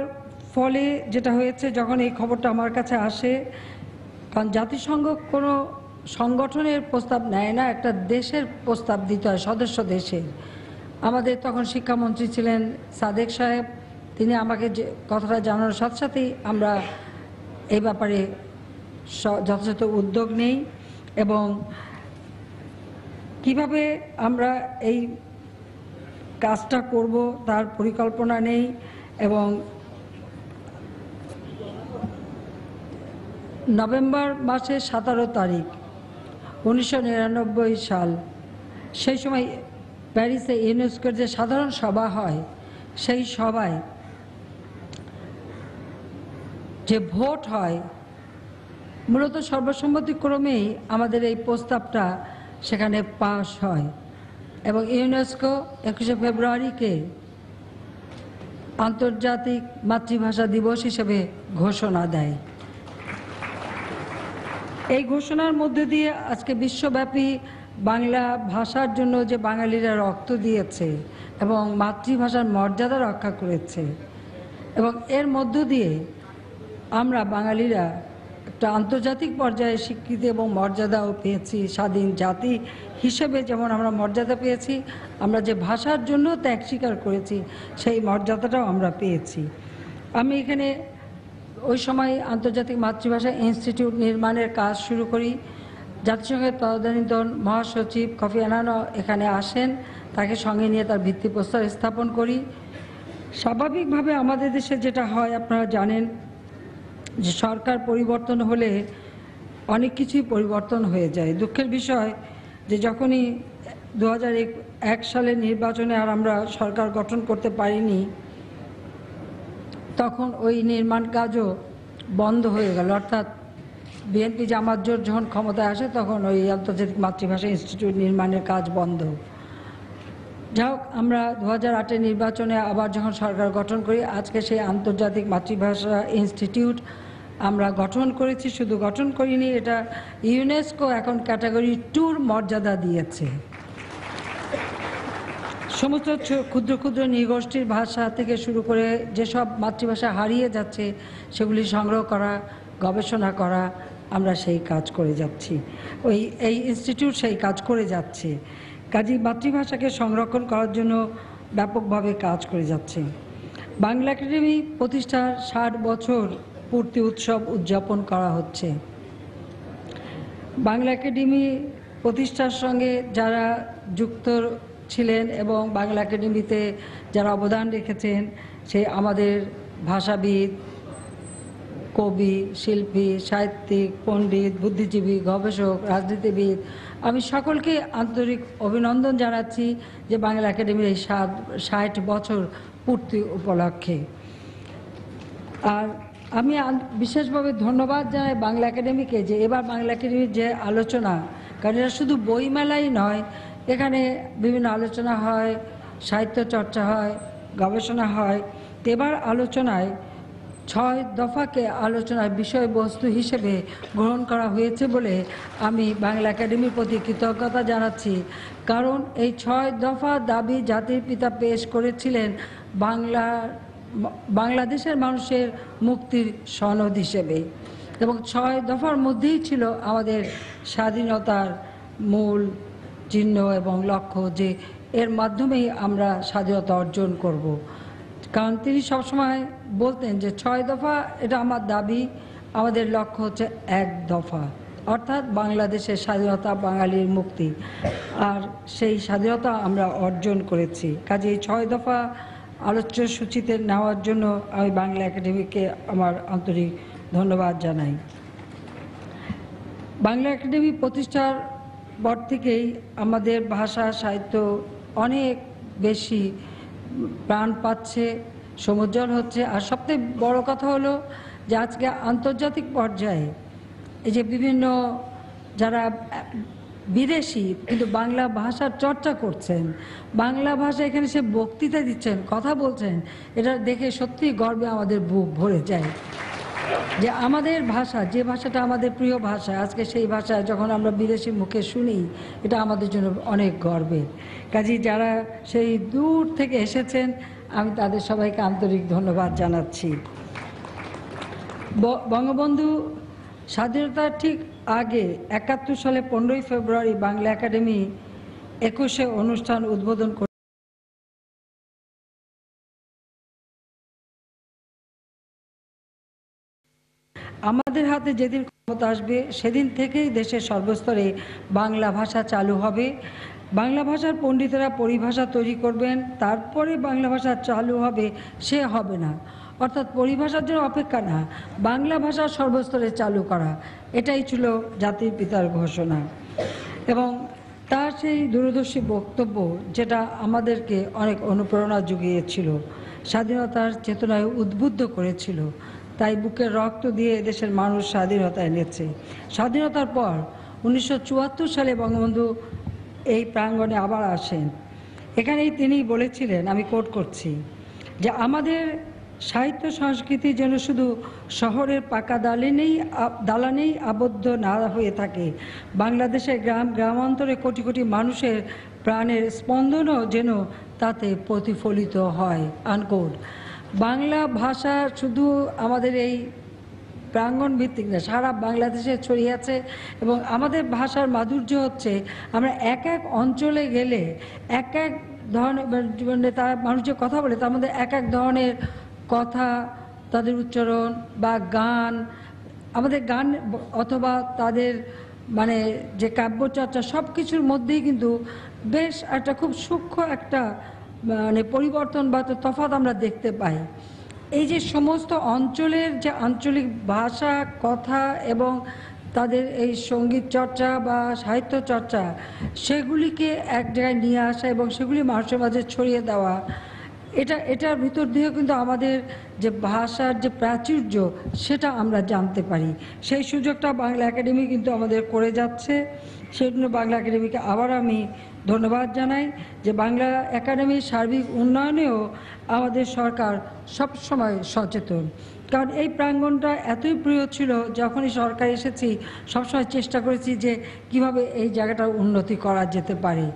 ফলে যেটা হয়েছে, যখন এই খবরটা আমার কাছে আসে, কারণ জাতিসংঘ কোনো সংগঠনের প্রস্তাব নেয় না, একটা দেশের প্রস্তাব দিতে হয়, সদস্য দেশের। আমাদের তখন শিক্ষামন্ত্রী ছিলেন সাদেক সাহেব, তিনি আমাকে যে কথাটা জানানোর সাথে সাথেই আমরা এই ব্যাপারে যথাযথ উদ্যোগ নেই এবং কিভাবে আমরা এই কাজটা করব তার পরিকল্পনা নেই। এবং নভেম্বর মাসের 17 তারিখ 1999 সাল, সেই সময় প্যারিসে ইউনেস্কোর যে সাধারণ সভা হয়, সেই সভায় যে ভোট হয়, মূলত সর্বসম্মতিক্রমেই আমাদের এই প্রস্তাবটা সেখানে পাস হয় এবং ইউনেস্কো 21শে ফেব্রুয়ারিকে আন্তর্জাতিক মাতৃভাষা দিবস হিসেবে ঘোষণা দেয়। এই ঘোষণার মধ্যে দিয়ে আজকে বিশ্বব্যাপী বাংলা ভাষার জন্য যে বাঙালিরা রক্ত দিয়েছে এবং মাতৃভাষার মর্যাদা রক্ষা করেছে, এবং এর মধ্য দিয়ে আমরা বাঙালিরা একটা আন্তর্জাতিক পর্যায়ে স্বীকৃতি এবং মর্যাদাও পেয়েছি। স্বাধীন জাতি হিসেবে যেমন আমরা মর্যাদা পেয়েছি, আমরা যে ভাষার জন্য ত্যাগ স্বীকার করেছি, সেই মর্যাদাটাও আমরা পেয়েছি। আমি এখানে ওই সময় আন্তর্জাতিক মাতৃভাষা ইনস্টিটিউট নির্মাণের কাজ শুরু করি। জাতিসংঘের তদানীন্তন মহাসচিব কফি আনানও এখানে আসেন, তাকে সঙ্গে নিয়ে তার ভিত্তিপ্রস্তর স্থাপন করি। স্বাভাবিকভাবে আমাদের দেশে যেটা হয় আপনারা জানেন, যে সরকার পরিবর্তন হলে অনেক কিছুই পরিবর্তন হয়ে যায়। দুঃখের বিষয় যে যখনই 2001 সালের নির্বাচনে আর আমরা সরকার গঠন করতে পারিনি, তখন ওই নির্মাণ কাজও বন্ধ হয়ে গেল। অর্থাৎ বিএনপি জামাত জোট যখন ক্ষমতায় আসে, তখন ওই আন্তর্জাতিক মাতৃভাষা ইনস্টিটিউট নির্মাণের কাজ বন্ধ। যাই হোক, আমরা 2008 নির্বাচনে আবার যখন সরকার গঠন করি, আজকে সেই আন্তর্জাতিক মাতৃভাষা ইনস্টিটিউট আমরা গঠন করেছি। শুধু গঠন করিনি, এটা ইউনেস্কো এখন ক্যাটাগরি 2 মর্যাদা দিয়েছে। সমস্ত ক্ষুদ্র ক্ষুদ্র নৃগোষ্ঠীর ভাষা থেকে শুরু করে যেসব মাতৃভাষা হারিয়ে যাচ্ছে, সেগুলি সংগ্রহ করা, গবেষণা করা, আমরা সেই কাজ করে যাচ্ছি। এই ইনস্টিটিউট সেই কাজ করে যাচ্ছে। কাজী মাতৃভাষাকে সংরক্ষণ করার জন্য ব্যাপকভাবে কাজ করে যাচ্ছে। বাংলা একাডেমি প্রতিষ্ঠার 60 বছর পূর্তি উৎসব উদযাপন করা হচ্ছে। বাংলা একাডেমি প্রতিষ্ঠার সঙ্গে যারা যুক্ত ছিলেন এবং বাংলা একাডেমিতে যারা অবদান রেখেছেন, সেই আমাদের ভাষাবিদ, কবি, শিল্পী, সাহিত্যিক, পণ্ডিত, বুদ্ধিজীবী, গবেষক, রাজনীতিবিদ, আমি সকলকে আন্তরিক অভিনন্দন জানাচ্ছি যে বাংলা একাডেমির এই 60 বছর পূর্তি উপলক্ষে। আর আমি বিশেষভাবে ধন্যবাদ জানাই বাংলা একাডেমিকে যে এবার বাংলা একাডেমির যে আলোচনা, কারণ এটা শুধু বইমেলাই নয়, এখানে বিভিন্ন আলোচনা হয়, সাহিত্য চর্চা হয়, গবেষণা হয়। এবার আলোচনায় 6 দফাকে আলোচনার বিষয়বস্তু হিসেবে গ্রহণ করা হয়েছে বলে আমি বাংলা একাডেমির প্রতি কৃতজ্ঞতা জানাচ্ছি। কারণ এই 6 দফা দাবি জাতির পিতা পেশ করেছিলেন বাংলাদেশের মানুষের মুক্তির সনদ হিসেবে, এবং 6 দফার মধ্যেই ছিল আমাদের স্বাধীনতার মূল চিহ্ন এবং লক্ষ্য, যে এর মাধ্যমেই আমরা স্বাধীনতা অর্জন করব। কারণ তিনি সবসময় বলতেন যে 6 দফা এটা আমার দাবি, আমাদের লক্ষ্য হচ্ছে 1 দফা, অর্থাৎ বাংলাদেশের স্বাধীনতা, বাঙালির মুক্তি। আর সেই স্বাধীনতা আমরা অর্জন করেছি। কাজে এই 6 দফা আলোচ্য সূচিতে নেওয়ার জন্য আমি বাংলা একাডেমিকে আমার আন্তরিক ধন্যবাদ জানাই। বাংলা একাডেমি প্রতিষ্ঠার পর থেকেই আমাদের ভাষা সাহিত্য অনেক বেশি প্রাণ পাচ্ছে, সমুজ্জ্বল হচ্ছে। আর সবথেকে বড় কথা হলো যে আজকে আন্তর্জাতিক পর্যায়ে এই যে বিভিন্ন যারা বিদেশি কিন্তু বাংলা ভাষার চর্চা করছেন, বাংলা ভাষা এখানে সে বক্তৃতা দিচ্ছেন, কথা বলছেন, এটা দেখে সত্যি গর্বে আমাদের বুক ভরে যায় যে আমাদের ভাষা, যে ভাষাটা আমাদের প্রিয় ভাষা, আজকে সেই ভাষা যখন আমরা বিদেশি মুখে শুনি, এটা আমাদের জন্য অনেক গর্বের। কাজেই যারা সেই দূর থেকে এসেছেন, আমি তাদের সবাইকে আন্তরিক ধন্যবাদ জানাচ্ছি। বঙ্গবন্ধু স্বাধীনতার ঠিক আগে 71 সালে 15ই ফেব্রুয়ারি বাংলা একাডেমি 21শে অনুষ্ঠান উদ্বোধন করে আমাদের হাতে যেদিন ক্ষমতা আসবে সেদিন থেকেই দেশের সর্বস্তরে বাংলা ভাষা চালু হবে। বাংলা ভাষার পণ্ডিতেরা পরিভাষা তৈরি করবেন, তারপরে বাংলা ভাষা চালু হবে সে হবে না। অর্থাৎ পরিভাষার জন্য অপেক্ষা না, বাংলা ভাষা সর্বস্তরে চালু করা, এটাই ছিল জাতির পিতার ঘোষণা। এবং তার সেই দূরদর্শী বক্তব্য যেটা আমাদেরকে অনেক অনুপ্রেরণা জুগিয়েছিল, স্বাধীনতার চেতনায় উদ্বুদ্ধ করেছিল। তাই বুকের রক্ত দিয়ে দেশের মানুষ স্বাধীনতা এনেছে। স্বাধীনতার পর 1974 সালে বঙ্গবন্ধু এই প্রাঙ্গণে আবার আসেন। এখানেই তিনি বলেছিলেন, আমি কোট করছি, যে আমাদের সাহিত্য সংস্কৃতি যেন শুধু শহরের পাকা দালানেই আবদ্ধ না হয়ে থাকে, বাংলাদেশের গ্রামান্তরে কোটি কোটি মানুষের প্রাণের স্পন্দনও যেন তাতে প্রতিফলিত হয়। আনকোট। বাংলা ভাষা শুধু আমাদের এই প্রাঙ্গণ ভিত্তিক না, সারা বাংলাদেশে ছড়িয়ে আছে। এবং আমাদের ভাষার মাধুর্য হচ্ছে আমরা এক এক অঞ্চলে গেলে এক এক ধরনের তারা মানুষ যে কথা বলে তার মধ্যে এক এক ধরনের কথা, তাদের উচ্চারণ বা গান, আমাদের গান অথবা তাদের মানে যে কাব্যচর্চা, সব কিছুর মধ্যেই কিন্তু বেশ একটা খুব সূক্ষ্ম একটা মানে পরিবর্তন বা তফাৎ আমরা দেখতে পাই। এই যে সমস্ত অঞ্চলের যে আঞ্চলিক ভাষা, কথা এবং তাদের এই সঙ্গীত চর্চা বা সাহিত্য চর্চা, সেগুলিকে এক জায়গায় নিয়ে আসা এবং সেগুলি মানুষের মাঝে ছড়িয়ে দেওয়া, এটার ভিতর দিয়ে কিন্তু আমাদের যে ভাষার যে প্রাচুর্য সেটা আমরা জানতে পারি। সেই সুযোগটা বাংলা একাডেমি কিন্তু আমাদের করে যাচ্ছে। সেই জন্য বাংলা একাডেমিকে আবার আমি ধন্যবাদ জানাই যে বাংলা একাডেমির সার্বিক উন্নয়নেও আমাদের সরকার সবসময় সচেতন। কারণ এই প্রাঙ্গণটা এতই প্রিয় ছিল, যখনই সরকার এসেছি সবসময় চেষ্টা করেছি যে কিভাবে এই জায়গাটার উন্নতি করা যেতে পারে।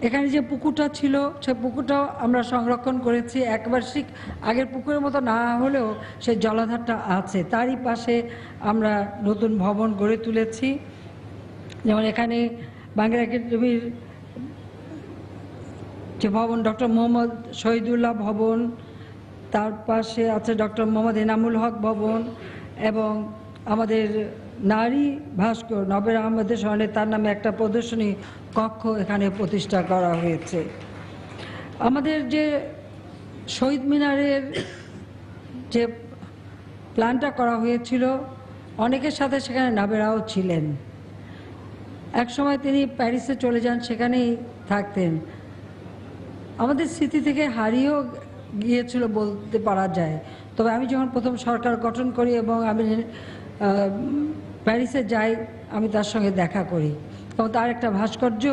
এখানে যে পুকুরটা ছিল সেই পুকুরটাও আমরা সংরক্ষণ করেছি, একবার ঠিক আগের পুকুরের মতো না হলেও সেই জলাধারটা আছে। তারই পাশে আমরা নতুন ভবন গড়ে তুলেছি। যেমন এখানে বাংলা একাডেমির যে ভবন, ডক্টর মোহাম্মদ শহীদুল্লাহ ভবন, তার পাশে আছে ডক্টর মোহাম্মদ এনামুল হক ভবন, এবং আমাদের নারী ভাস্কর নবের আহমেদের স্মরণে তার নামে একটা প্রদর্শনী কক্ষ এখানে প্রতিষ্ঠা করা হয়েছে। আমাদের যে শহীদ মিনারের যে প্ল্যানটা করা হয়েছিল, অনেকের সাথে সেখানে নাবেরাও ছিলেন। একসময় তিনি প্যারিসে চলে যান, সেখানেই থাকতেন। আমাদের স্মৃতি থেকে হারিয়েও গিয়েছিল বলতে পারা যায়। তবে আমি যখন প্রথম সরকার গঠন করি এবং আমি প্যারিসে যাই, আমি তার সঙ্গে দেখা করি এবং তার একটা ভাস্কর্য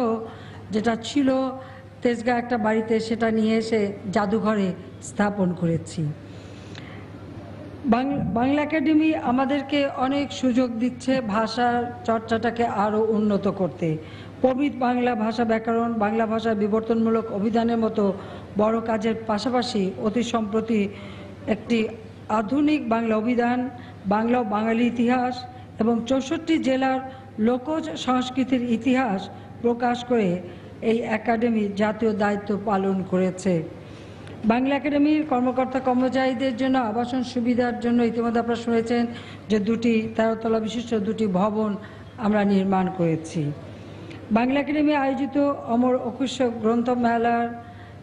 যেটা ছিল তেজগাঁ একটা বাড়িতে, সেটা নিয়ে এসে জাদুঘরে স্থাপন করেছি। বাংলা একাডেমি আমাদেরকে অনেক সুযোগ দিচ্ছে ভাষার চর্চাটাকে আরও উন্নত করতে। প্রমিত বাংলা ভাষা ব্যাকরণ, বাংলা ভাষার বিবর্তনমূলক অভিধানের মতো বড় কাজের পাশাপাশি অতি সম্প্রতি একটি আধুনিক বাংলা অভিধান, বাংলা ও বাঙালি ইতিহাস এবং 64 জেলার লোকজ সংস্কৃতির ইতিহাস প্রকাশ করে এই একাডেমি জাতীয় দায়িত্ব পালন করেছে। বাংলা একাডেমির কর্মকর্তা কর্মচারীদের জন্য আবাসন সুবিধার জন্য ইতিমধ্যে আপনারা শুনেছেন যে 13 তলা বিশিষ্ট 2টি ভবন আমরা নির্মাণ করেছি। বাংলা একাডেমি আয়োজিত অমর একুশ গ্রন্থমেলার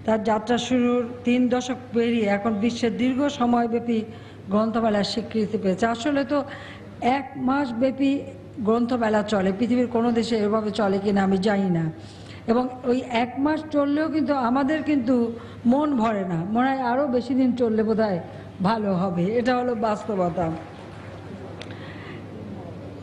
তার যাত্রা শুরুর 3 দশক পেরিয়ে এখন বিশ্বের দীর্ঘ সময়ব্যাপী গ্রন্থমেলার স্বীকৃতি পেয়েছে। আসলে তো 1 মাস ব্যাপী গ্রন্থমেলা চলে, পৃথিবীর কোনো দেশে এভাবে চলে কিনা আমি জানি না। এবং ওই 1 মাস চললেও কিন্তু আমাদের কিন্তু মন ভরে না, মনে হয় আরও বেশি দিন চললে বোধহয় ভালো হবে। এটা হলো বাস্তবতা।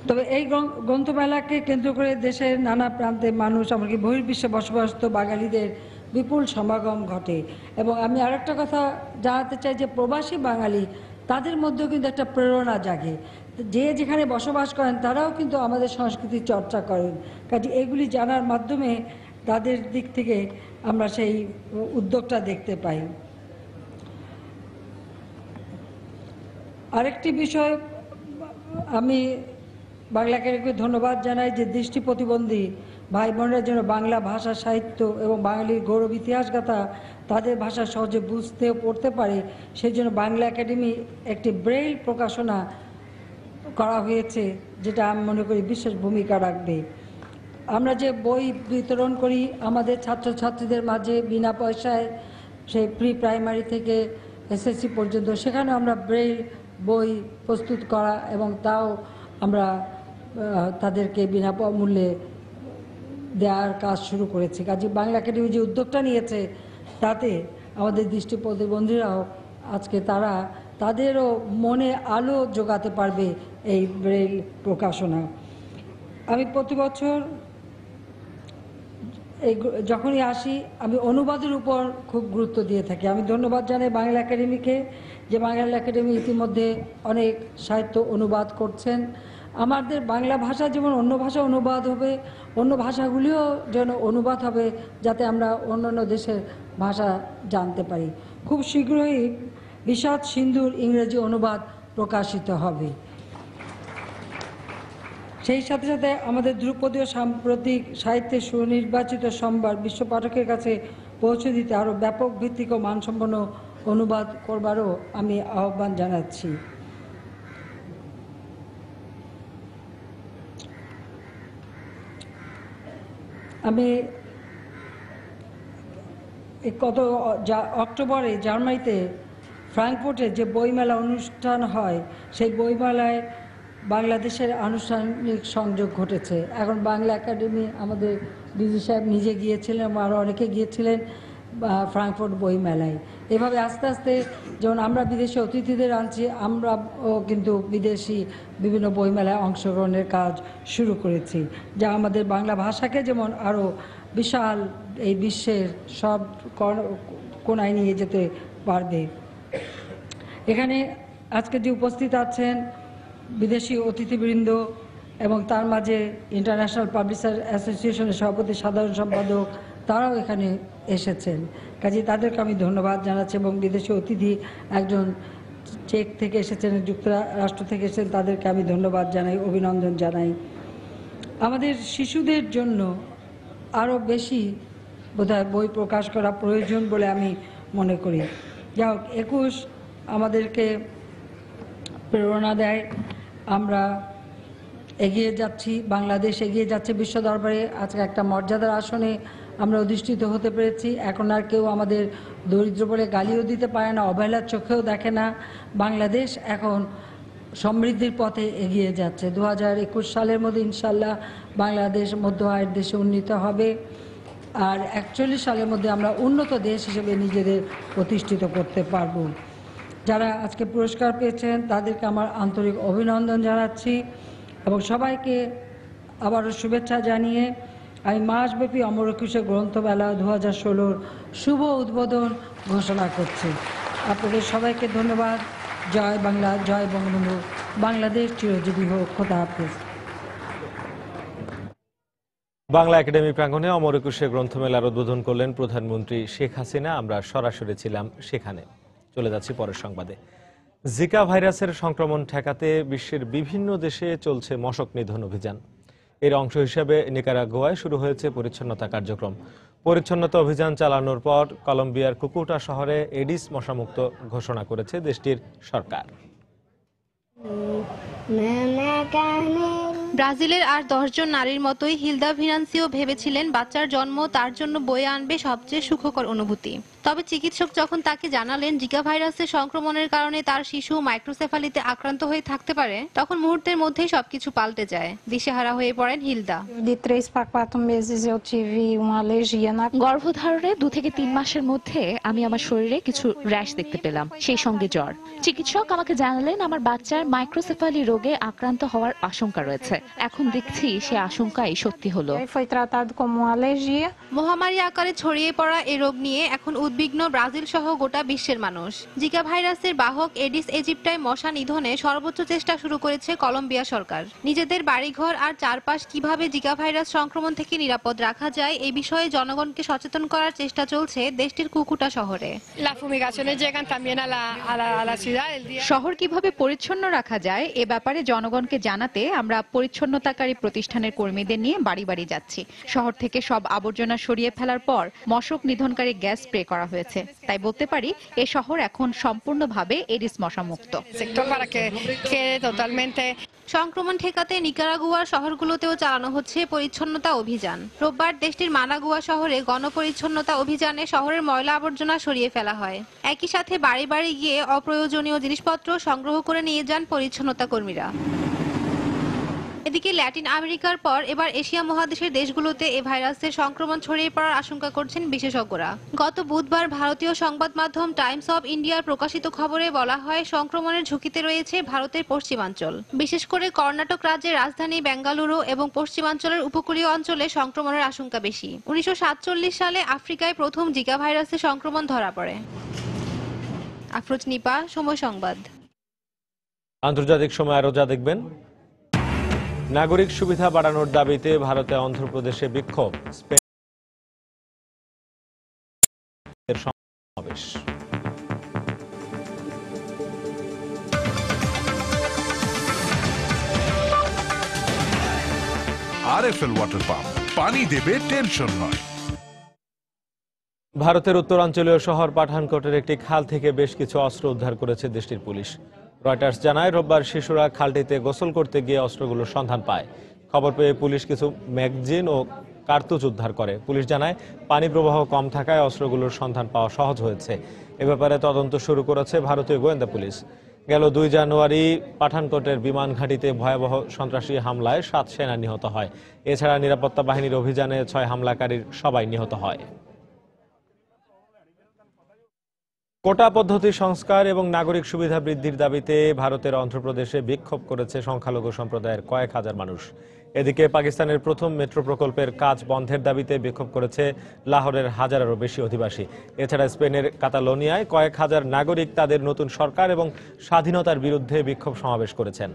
তবে এই গ্রন্থমেলাকে কেন্দ্র করে দেশের নানা প্রান্তে মানুষ, এমনকি বহির্বিশ্বে বসবাসরত বাঙালিদের বিপুল সমাগম ঘটে। এবং আমি আরেকটা কথা জানাতে চাই যে প্রবাসী বাঙালি, তাদের মধ্যেও কিন্তু একটা প্রেরণা জাগে। যে যেখানে বসবাস করেন তারাও কিন্তু আমাদের সংস্কৃতি চর্চা করেন। কাজে এগুলি জানার মাধ্যমে তাদের দিক থেকে আমরা সেই উদ্যোগটা দেখতে পাই। আরেকটি বিষয়, আমি বাংলা একাডেমিকে ধন্যবাদ জানাই যে দৃষ্টি প্রতিবন্ধী ভাই বোনেরা যেন বাংলা ভাষা, সাহিত্য এবং বাঙালির গৌরব ইতিহাসগাথা তাদের ভাষা সহজে বুঝতে ও পড়তে পারে, সেই জন্য বাংলা একাডেমি একটি ব্রেইল প্রকাশনা করা হয়েছে, যেটা আমি মনে করি বিশেষ ভূমিকা রাখবে। আমরা যে বই বিতরণ করি আমাদের ছাত্রছাত্রীদের মাঝে বিনা পয়সায়, সেই প্রি প্রাইমারি থেকে এসএসসি পর্যন্ত, সেখানে আমরা ব্রেইল বই প্রস্তুত করা এবং তাও আমরা তাদেরকে বিনামূল্যে দেওয়ার কাজ শুরু করেছি। কাজে বাংলা একাডেমি যে উদ্যোগটা নিয়েছে, তাতে আমাদের দৃষ্টি প্রতিবন্ধীরাও আজকে তাদেরও মনে আলো জোগাতে পারবে এই ব্রেইল প্রকাশনা। আমি প্রতি বছর যখনই আসি আমি অনুবাদের উপর খুব গুরুত্ব দিয়ে থাকি। আমি ধন্যবাদ জানাই বাংলা একাডেমিকে যে বাংলা একাডেমি ইতিমধ্যে অনেক সাহিত্য অনুবাদ করছেন। আমাদের বাংলা ভাষা যেমন অন্য ভাষা অনুবাদ হবে, অন্য ভাষাগুলিও যেন অনুবাদ হবে, যাতে আমরা অন্যান্য দেশের ভাষা জানতে পারি। খুব শীঘ্রই বিষাদ সিন্ধুর ইংরেজি অনুবাদ প্রকাশিত হবে। সেই সাথে সাথে আমাদের ধ্রুপদীয় সাম্প্রতিক সাহিত্যের সুনির্বাচিত সম্ভার বিশ্ব পাঠকের কাছে পৌঁছে দিতে আরও ব্যাপক ভিত্তিক ও মানসম্পন্ন অনুবাদ করবারও আমি আহ্বান জানাচ্ছি। আমি গত অক্টোবরে জার্মানিতে ফ্রাঙ্কফুর্টে যে বইমেলা অনুষ্ঠান হয়, সেই বইমেলায় বাংলাদেশের আনুষ্ঠানিক সংযোগ ঘটেছে। এখন বাংলা একাডেমি, আমাদের ডিজি সাহেব নিজে গিয়েছিলেন এবং আরও অনেকে গিয়েছিলেন ফ্রাঙ্কফুর্ট বইমেলায়। এভাবে আস্তে আস্তে যেমন আমরা বিদেশি অতিথিদের আনছি, আমরাও কিন্তু বিদেশি বিভিন্ন বইমেলায় অংশগ্রহণের কাজ শুরু করেছি, যা আমাদের বাংলা ভাষাকে যেমন আরও বিশাল এই বিশ্বের সব কোণায় নিয়ে যেতে পারবে। এখানে আজকে যে উপস্থিত আছেন বিদেশি অতিথিবৃন্দ এবং তার মাঝে ইন্টারন্যাশনাল পাবলিশার অ্যাসোসিয়েশনের সভাপতি, সাধারণ সম্পাদক, তারাও এখানে এসেছেন। কাজে তাদেরকে আমি ধন্যবাদ জানাচ্ছি এবং বিদেশি অতিথি একজন চেক থেকে এসেছেন, যুক্তরাষ্ট্র থেকে এসেছেন, তাদেরকে আমি ধন্যবাদ জানাই, অভিনন্দন জানাই। আমাদের শিশুদের জন্য আরও বেশি বোধহয় বই প্রকাশ করা প্রয়োজন বলে আমি মনে করি। যা হোক, 21 আমাদেরকে প্রেরণা দেয়। আমরা এগিয়ে যাচ্ছি, বাংলাদেশ এগিয়ে যাচ্ছে বিশ্ব দরবারে। আজকে একটা মর্যাদার আসনে আমরা অধিষ্ঠিত হতে পেরেছি। এখন আর কেউ আমাদের দরিদ্র বলে গালিও দিতে পারে না, অবহেলার চোখেও দেখে না। বাংলাদেশ এখন সমৃদ্ধির পথে এগিয়ে যাচ্ছে। 2021 সালের মধ্যে ইনশাল্লাহ বাংলাদেশ মধ্য আয়ের দেশে উন্নীত হবে, আর 41 সালের মধ্যে আমরা উন্নত দেশ হিসেবে নিজেদের প্রতিষ্ঠিত করতে পারব। যারা আজকে পুরস্কার পেয়েছেন তাদেরকে আমার আন্তরিক অভিনন্দন জানাচ্ছি এবং সবাইকে আবারও শুভেচ্ছা জানিয়ে আমি মাসব্যাপী অমর একুশে গ্রন্থমেলা 2016 শুভ উদ্বোধন ঘোষণা করছি। আপনাদের সবাইকে ধন্যবাদ। জয় বাংলা, জয় বঙ্গবন্ধু, বাংলাদেশ চিরজীবী হোক। খোদা হাফেজ। বাংলা একাডেমি প্রাঙ্গণে অমর একুশে গ্রন্থমেলার উদ্বোধন করলেন প্রধানমন্ত্রী শেখ হাসিনা। আমরা সরাসরি ছিলাম সেখানে। চলে যাচ্ছি পরের সংবাদে। জিকা ভাইরাসের সংক্রমণ ঠেকাতে বিশ্বের বিভিন্ন দেশে চলছে মশক নিধন অভিযান। এর অংশ হিসেবে নিকারাগুয়ায় শুরু হয়েছে পরিচ্ছন্নতা কার্যক্রম। পরিচ্ছন্নতা অভিযান চালানোর পর কলম্বিয়ার কুকুটা শহরে এডিস মশামুক্ত ঘোষণা করেছে দেশটির সরকার। ব্রাজিলের আর 10 জন নারীর মতোই হিলদা ভিনান্সিও ভেবেছিলেন বাচ্চার জন্ম তার জন্য বয়ে আনবে সবচেয়ে সুখকর অনুভূতি। তবে চিকিৎসক যখন তাকে জানালেন জিকা ভাইরাসের সংক্রমণের কারণে তার শিশু মাইক্রোসেফালিতে আক্রান্ত হয়ে থাকতে পারে, তখন মুহূর্তের মধ্যেই সবকিছু পাল্টে যায়। দিশেহারা হয়ে পড়েন হিলদা। গর্ভধারণে 2 থেকে 3 মাসের মধ্যে আমি আমার শরীরে কিছু র্যাশ দেখতে পেলাম, সেই সঙ্গে জ্বর। চিকিৎসক আমাকে জানালেন আমার বাচ্চার মাইক্রোসেফালি রোগে আক্রান্ত হওয়ার আশঙ্কা রয়েছে। এখন দেখছি সে আশঙ্কাই সত্যি হলো। মহামারী আকারে ছড়িয়ে পড়া এই রোগ নিয়ে এখন উদ্বিগ্ন ব্রাজিল সহ গোটা বিশ্বের মানুষ। জিকা ভাইরাসের বাহক এডিস ইজিপ্টায় মশা নিধনে সর্বোচ্চ চেষ্টা শুরু করেছে কলম্বিয়া সরকার। নিজেদের বাড়িঘর আর চারপাশ কিভাবে জিকা ভাইরাস সংক্রমণ থেকে নিরাপদ রাখা যায় এই বিষয়ে জনগণকে সচেতন করার চেষ্টা চলছে দেশটির কুকুটা শহরে। শহর কিভাবে পরিচ্ছন্ন রাখা যায় এ ব্যাপারে জনগণকে জানাতে আমরা পরিচ্ছন্নতাকারী প্রতিষ্ঠানের কর্মীদের নিয়ে বাড়ি বাড়ি যাচ্ছি। শহর থেকে সব আবর্জনা সরিয়ে ফেলার পর মশক নিধনকারী গ্যাস স্প্রে করা হয়েছে। তাই বলতে পারি এ শহর এখন সম্পূর্ণভাবে এডিস মশামুক্ত। সংক্রমণ ঠেকাতে নিকারাগুয়ার শহরগুলোতেও চালানো হচ্ছে পরিচ্ছন্নতা অভিযান। রোববার দেশটির মানাগুয়া শহরে গণপরিচ্ছন্নতা অভিযানে শহরের ময়লা আবর্জনা সরিয়ে ফেলা হয়। একই সাথে বাড়ি বাড়ি গিয়ে অপ্রয়োজনীয় জিনিসপত্র সংগ্রহ করে নিয়ে যান পরিচ্ছন্নতা কর্মীরা। এদিকে ল্যাটিন আমেরিকার পর এবার এশিয়া মহাদেশের দেশগুলোতে এ ভাইরাসের সংক্রমণ ছড়িয়ে পড়ার আশঙ্কা করছেন বিশেষজ্ঞরা। গত বুধবার ভারতীয় সংবাদ মাধ্যম টাইমস অব ইন্ডিয়ার প্রকাশিত খবরে বলা হয় সংক্রমণের ঝুঁকিতে রয়েছে ভারতের পশ্চিমাঞ্চল, বিশেষ করে কর্ণাটক রাজ্যের রাজধানী বেঙ্গালুরু এবং পশ্চিমাঞ্চলের উপকূলীয় অঞ্চলে সংক্রমণের আশঙ্কা বেশি। 1947 সালে আফ্রিকায় প্রথম জিকা ভাইরাসের সংক্রমণ ধরা পড়ে। আফরোজ নিপা, সময় সংবাদ। আন্তর্জাতিক সময় আরো যা দেখবেন। নাগরিক সুবিধা বাড়ানোর দাবিতে ভারতে অন্ধ্রপ্রদেশে বিক্ষোভ, স্পেনের সমাবেশ। আরএফএল ওয়াটার পাম্প, পানি দেবে টেনশন নয়। ভারতের উত্তরাঞ্চলীয় শহর পাঠানকোটের একটি খাল থেকে বেশ কিছু অস্ত্র উদ্ধার করেছে দেশটির পুলিশ। রয়টার্স জানায় রোববার শিশুরা খালটিতে গোসল করতে গিয়ে অস্ত্রগুলোর সন্ধান পায়। খবর পেয়ে পুলিশ কিছু ম্যাগাজিন ও কার্তুজ উদ্ধার করে। পুলিশ জানায় পানি প্রবাহ কম থাকায় অস্ত্রগুলোর সন্ধান পাওয়া সহজ হয়েছে। এ ব্যাপারে তদন্ত শুরু করেছে ভারতীয় গোয়েন্দা পুলিশ। গেল 2 জানুয়ারি পাঠানকোটের বিমান ঘাঁটিতে ভয়াবহ সন্ত্রাসী হামলায় 7 সেনা নিহত হয়। এছাড়া নিরাপত্তা বাহিনীর অভিযানে 6 হামলাকারীর সবাই নিহত হয়। কোটা পদ্ধতি সংস্কার এবং নাগরিক সুবিধা বৃদ্ধির দাবিতে ভারতের অন্ধ্রপ্রদেশে বিক্ষোভ করেছে সংখ্যালঘু সম্প্রদায়ের কয়েক হাজার মানুষ। এদিকে পাকিস্তানের প্রথম মেট্রো প্রকল্পের কাজ বন্ধের দাবিতে বিক্ষোভ করেছে লাহোরের হাজারেরও বেশি অধিবাসী। এছাড়া স্পেনের কাতালোনিয়ায় কয়েক হাজার নাগরিক তাদের নতুন সরকার এবং স্বাধীনতার বিরুদ্ধে বিক্ষোভ সমাবেশ করেছেন।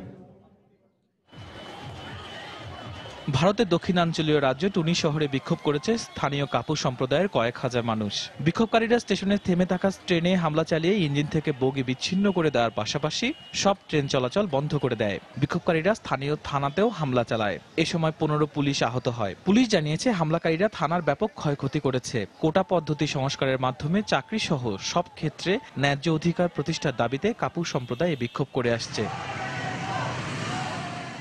ভারতের দক্ষিণাঞ্চলীয় রাজ্য টুনি শহরে বিক্ষোভ করেছে স্থানীয় কাপু সম্প্রদায়ের কয়েক হাজার মানুষ। বিক্ষোভকারীরা স্টেশনে থেমে থাকা ট্রেনে হামলা চালিয়ে ইঞ্জিন থেকে বগি বিচ্ছিন্ন করে দেওয়ার পাশাপাশি সব ট্রেন চলাচল বন্ধ করে দেয়। বিক্ষোভকারীরা স্থানীয় থানাতেও হামলা চালায়। এ সময় 15 পুলিশ আহত হয়। পুলিশ জানিয়েছে হামলাকারীরা থানার ব্যাপক ক্ষয়ক্ষতি করেছে। কোটা পদ্ধতি সংস্কারের মাধ্যমে চাকরি সহ সব ক্ষেত্রে ন্যায্য অধিকার প্রতিষ্ঠার দাবিতে কাপু সম্প্রদায় বিক্ষোভ করে আসছে।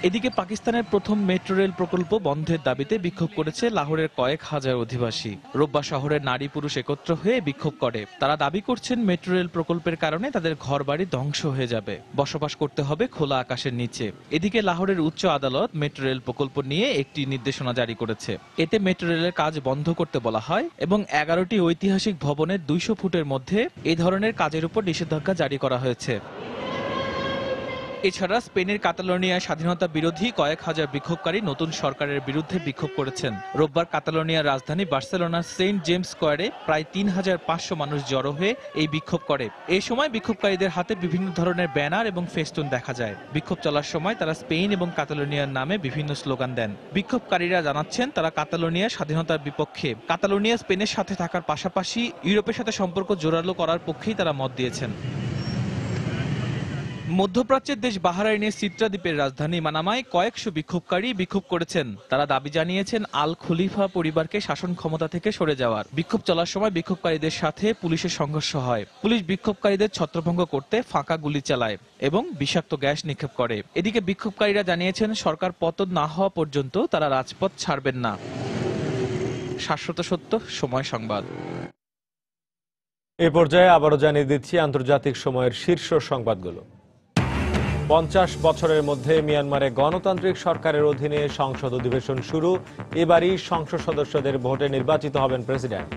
এদিকে পাকিস্তানের প্রথম মেট্রো রেল প্রকল্প বন্ধের দাবিতে বিক্ষোভ করেছে লাহোরের কয়েক হাজার অধিবাসী। রোববার শহরের নারী পুরুষ একত্র হয়ে বিক্ষোভ করে। তারা দাবি করছেন মেট্রো রেল প্রকল্পের কারণে তাদের ঘরবাড়ি ধ্বংস হয়ে যাবে, বসবাস করতে হবে খোলা আকাশের নিচে। এদিকে লাহোরের উচ্চ আদালত মেট্রো রেল প্রকল্প নিয়ে একটি নির্দেশনা জারি করেছে। এতে মেট্রো রেলের কাজ বন্ধ করতে বলা হয় এবং 11টি ঐতিহাসিক ভবনের 200 ফুটের মধ্যে এই ধরনের কাজের উপর নিষেধাজ্ঞা জারি করা হয়েছে। এছাড়া স্পেনের কাতালোনিয়ায় স্বাধীনতা বিরোধী কয়েক হাজার বিক্ষোভকারী নতুন সরকারের বিরুদ্ধে বিক্ষোভ করেছেন। রোববার কাতালোনিয়ার রাজধানী বার্সেলোনার সেন্ট জেমস স্কোয়ারে প্রায় 3500 মানুষ জড়ো হয়ে এই বিক্ষোভ করে। এই সময় বিক্ষোভকারীদের হাতে বিভিন্ন ধরনের ব্যানার এবং ফেস্টুন দেখা যায়। বিক্ষোভ চলার সময় তারা স্পেন এবং কাতালোনিয়ার নামে বিভিন্ন স্লোগান দেন। বিক্ষোভকারীরা জানাচ্ছেন তারা কাতালোনিয়ার স্বাধীনতার বিপক্ষে। কাতালোনিয়া স্পেনের সাথে থাকার পাশাপাশি ইউরোপের সাথে সম্পর্ক জোরালো করার পক্ষেই তারা মত দিয়েছেন। মধ্যপ্রাচ্যের দেশ বাহরাইনের সিত্রা দ্বীপের রাজধানী মানামায় কয়েকশো বিক্ষোভকারী বিক্ষোভ করেছেন। তারা দাবি জানিয়েছেন আল খলিফা পরিবারকে শাসন ক্ষমতা থেকে সরে যাওয়ার। বিক্ষোভ চলার সময় বিক্ষোভকারীদের সাথে পুলিশের সংঘর্ষ হয়। পুলিশ বিক্ষোভকারীদের ছত্রভঙ্গ করতে ফাঁকা গুলি চালায় এবং বিষাক্ত গ্যাস নিক্ষেপ করে। এদিকে বিক্ষোভকারীরা জানিয়েছেন সরকার পতন না হওয়া পর্যন্ত তারা রাজপথ ছাড়বেন না। শাশ্বত সত্য, সময় সংবাদ। এই পর্যায়ে আবারও জানিয়ে দিচ্ছি আন্তর্জাতিক সময়ের শীর্ষ সংবাদগুলো। 50 বছরের মধ্যে মিয়ানমারে গণতান্ত্রিক সরকারের অধীনে সংসদ অধিবেশন শুরু। এবারই সংসদ সদস্যদের ভোটে নির্বাচিত হবেন প্রেসিডেন্ট।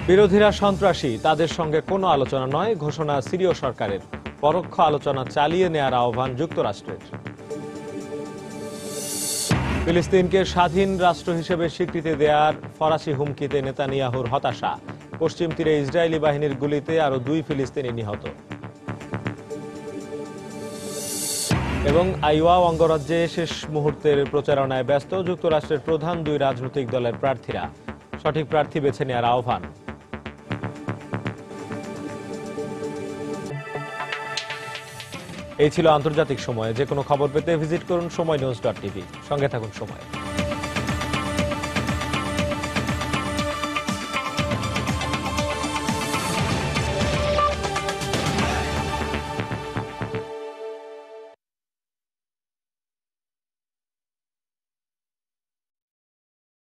বিরোধীরা সন্ত্রাসী, তাদের সঙ্গে কোনো আলোচনা নয় ঘোষণা সিরীয় সরকারের। পরোক্ষ আলোচনা চালিয়ে নেয়ার আহ্বান যুক্তরাষ্ট্রের। ফিলিস্তিনকে স্বাধীন রাষ্ট্র হিসেবে স্বীকৃতি দেওয়ার ফরাসি হুমকিতে নেতানিয়াহুর হতাশা। পশ্চিম তীরে ইসরায়েলি বাহিনীর গুলিতে আরো 2 ফিলিস্তিনি নিহত। এবং আইওয়া অঙ্গরাজ্যে শেষ মুহূর্তের প্রচারণায় ব্যস্ত যুক্তরাষ্ট্রের প্রধান 2 রাজনৈতিক দলের প্রার্থীরা। সঠিক প্রার্থী বেছে নেওয়ার আহ্বান। এই ছিল আন্তর্জাতিক সময়ে। যে কোনো খবর পেতে ভিজিট করুন সময়নিউজ.tv। সঙ্গে থাকুন সময়।